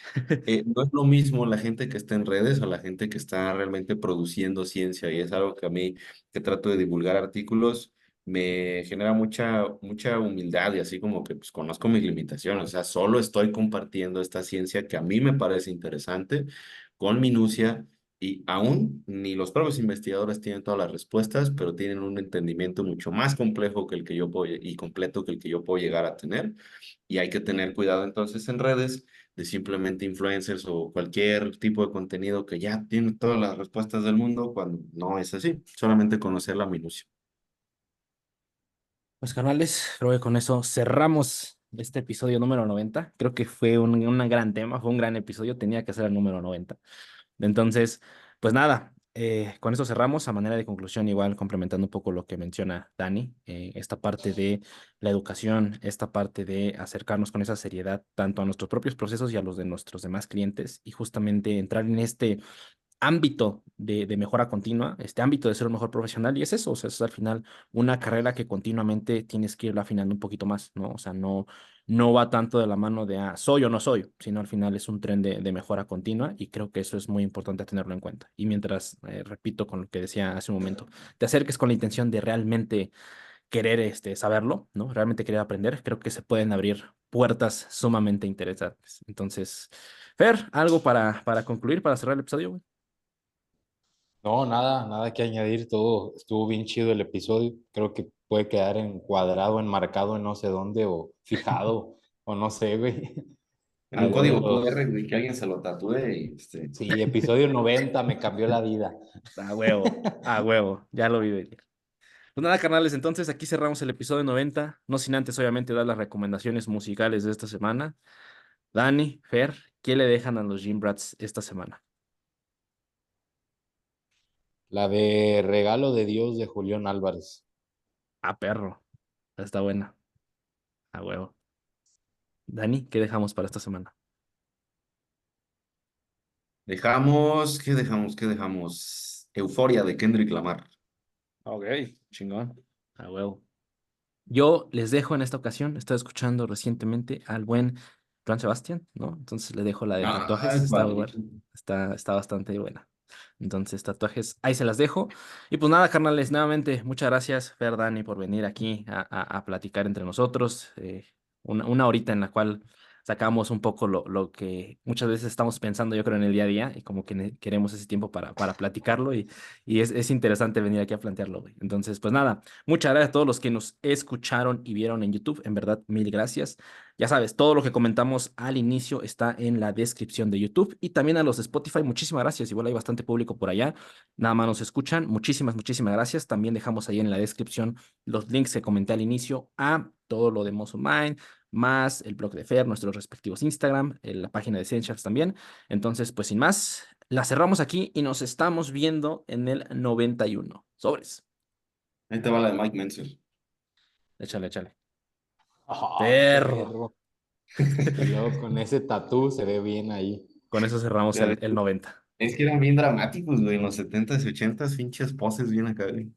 No es lo mismo la gente que está en redes a la gente que está realmente produciendo ciencia y es algo que a mí que trato de divulgar artículos me genera mucha humildad y así como que pues conozco mis limitaciones, o sea, solo estoy compartiendo esta ciencia que a mí me parece interesante con minucia y aún ni los propios investigadores tienen todas las respuestas, pero tienen un entendimiento mucho más complejo que el que yo puedo y completo que el que yo puedo llegar a tener y hay que tener cuidado entonces en redes de simplemente influencers o cualquier tipo de contenido que ya tiene todas las respuestas del mundo cuando no es así, solamente conocer la minucia. Pues carnales, creo que con eso cerramos este episodio número 90. Creo que fue un gran tema, fue un gran episodio, tenía que ser el número 90. Entonces, pues nada, con eso cerramos. A manera de conclusión, igual complementando un poco lo que menciona Dani, esta parte de la educación, esta parte de acercarnos con esa seriedad tanto a nuestros propios procesos y a los de nuestros demás clientes y justamente entrar en este ámbito de mejora continua, este ámbito de ser un mejor profesional, y es eso, o sea, es al final una carrera que continuamente tienes que irla afinando un poquito más, ¿no? O sea, no va tanto de la mano de soy o no soy, sino al final es un tren de mejora continua y creo que eso es muy importante tenerlo en cuenta. Y mientras, repito con lo que decía hace un momento, te acerques con la intención de realmente querer saberlo, ¿no? Realmente querer aprender, creo que se pueden abrir puertas sumamente interesantes. Entonces, Fer, algo para concluir, para cerrar el episodio, güey. No, nada que añadir, todo estuvo bien chido el episodio, creo que puede quedar encuadrado, enmarcado en no sé dónde o fijado o no sé, güey. En un Algo de código QR, los... güey, que alguien se lo tatúe y Sí, episodio 90 me cambió la vida. A huevo, ya lo vi venir. Pues nada, carnales, entonces aquí cerramos el episodio 90, no sin antes obviamente dar las recomendaciones musicales de esta semana. Dani, Fer, ¿qué le dejan a los Gym Brats esta semana? La de Regalo de Dios de Julián Álvarez. Perro, está buena, a huevo. Dani, ¿qué dejamos para esta semana? dejamos, ¿qué dejamos? ¿Qué dejamos? Euforia de Kendrick Lamar. Ok, chingón, a huevo. Yo les dejo en esta ocasión, estoy escuchando recientemente al buen Joan Sebastián, ¿no? Entonces le dejo la de tatuajes, Ay, está muy buena, padre. está bastante buena. Entonces, tatuajes, ahí se las dejo. Y pues nada, carnales, nuevamente, muchas gracias, Fer, Dani, por venir aquí a platicar entre nosotros. Una horita en la cual sacamos un poco lo que muchas veces estamos pensando, yo creo, en el día a día, y como que queremos ese tiempo para platicarlo, y es interesante venir aquí a plantearlo, güey. Entonces, pues nada, muchas gracias a todos los que nos escucharon y vieron en YouTube, en verdad, mil gracias. Ya sabes, todo lo que comentamos al inicio está en la descripción de YouTube y también a los de Spotify. Muchísimas gracias. Igual hay bastante público por allá. Nada más nos escuchan. Muchísimas gracias. También dejamos ahí en la descripción los links que comenté al inicio a todo lo de Muscle Mind, más el blog de Fer, nuestros respectivos Instagram, la página de Essentials también. Entonces, pues sin más, la cerramos aquí y nos estamos viendo en el 91. Sobres. Ahí te va la de Mike Menzel. Échale, échale. ¡Ah, Perro. perro! Y luego con ese tatú se ve bien ahí. Con eso cerramos Ya el 90. es que eran bien dramáticos, güey, en los 70s y 80s, pinches poses bien acá, güey.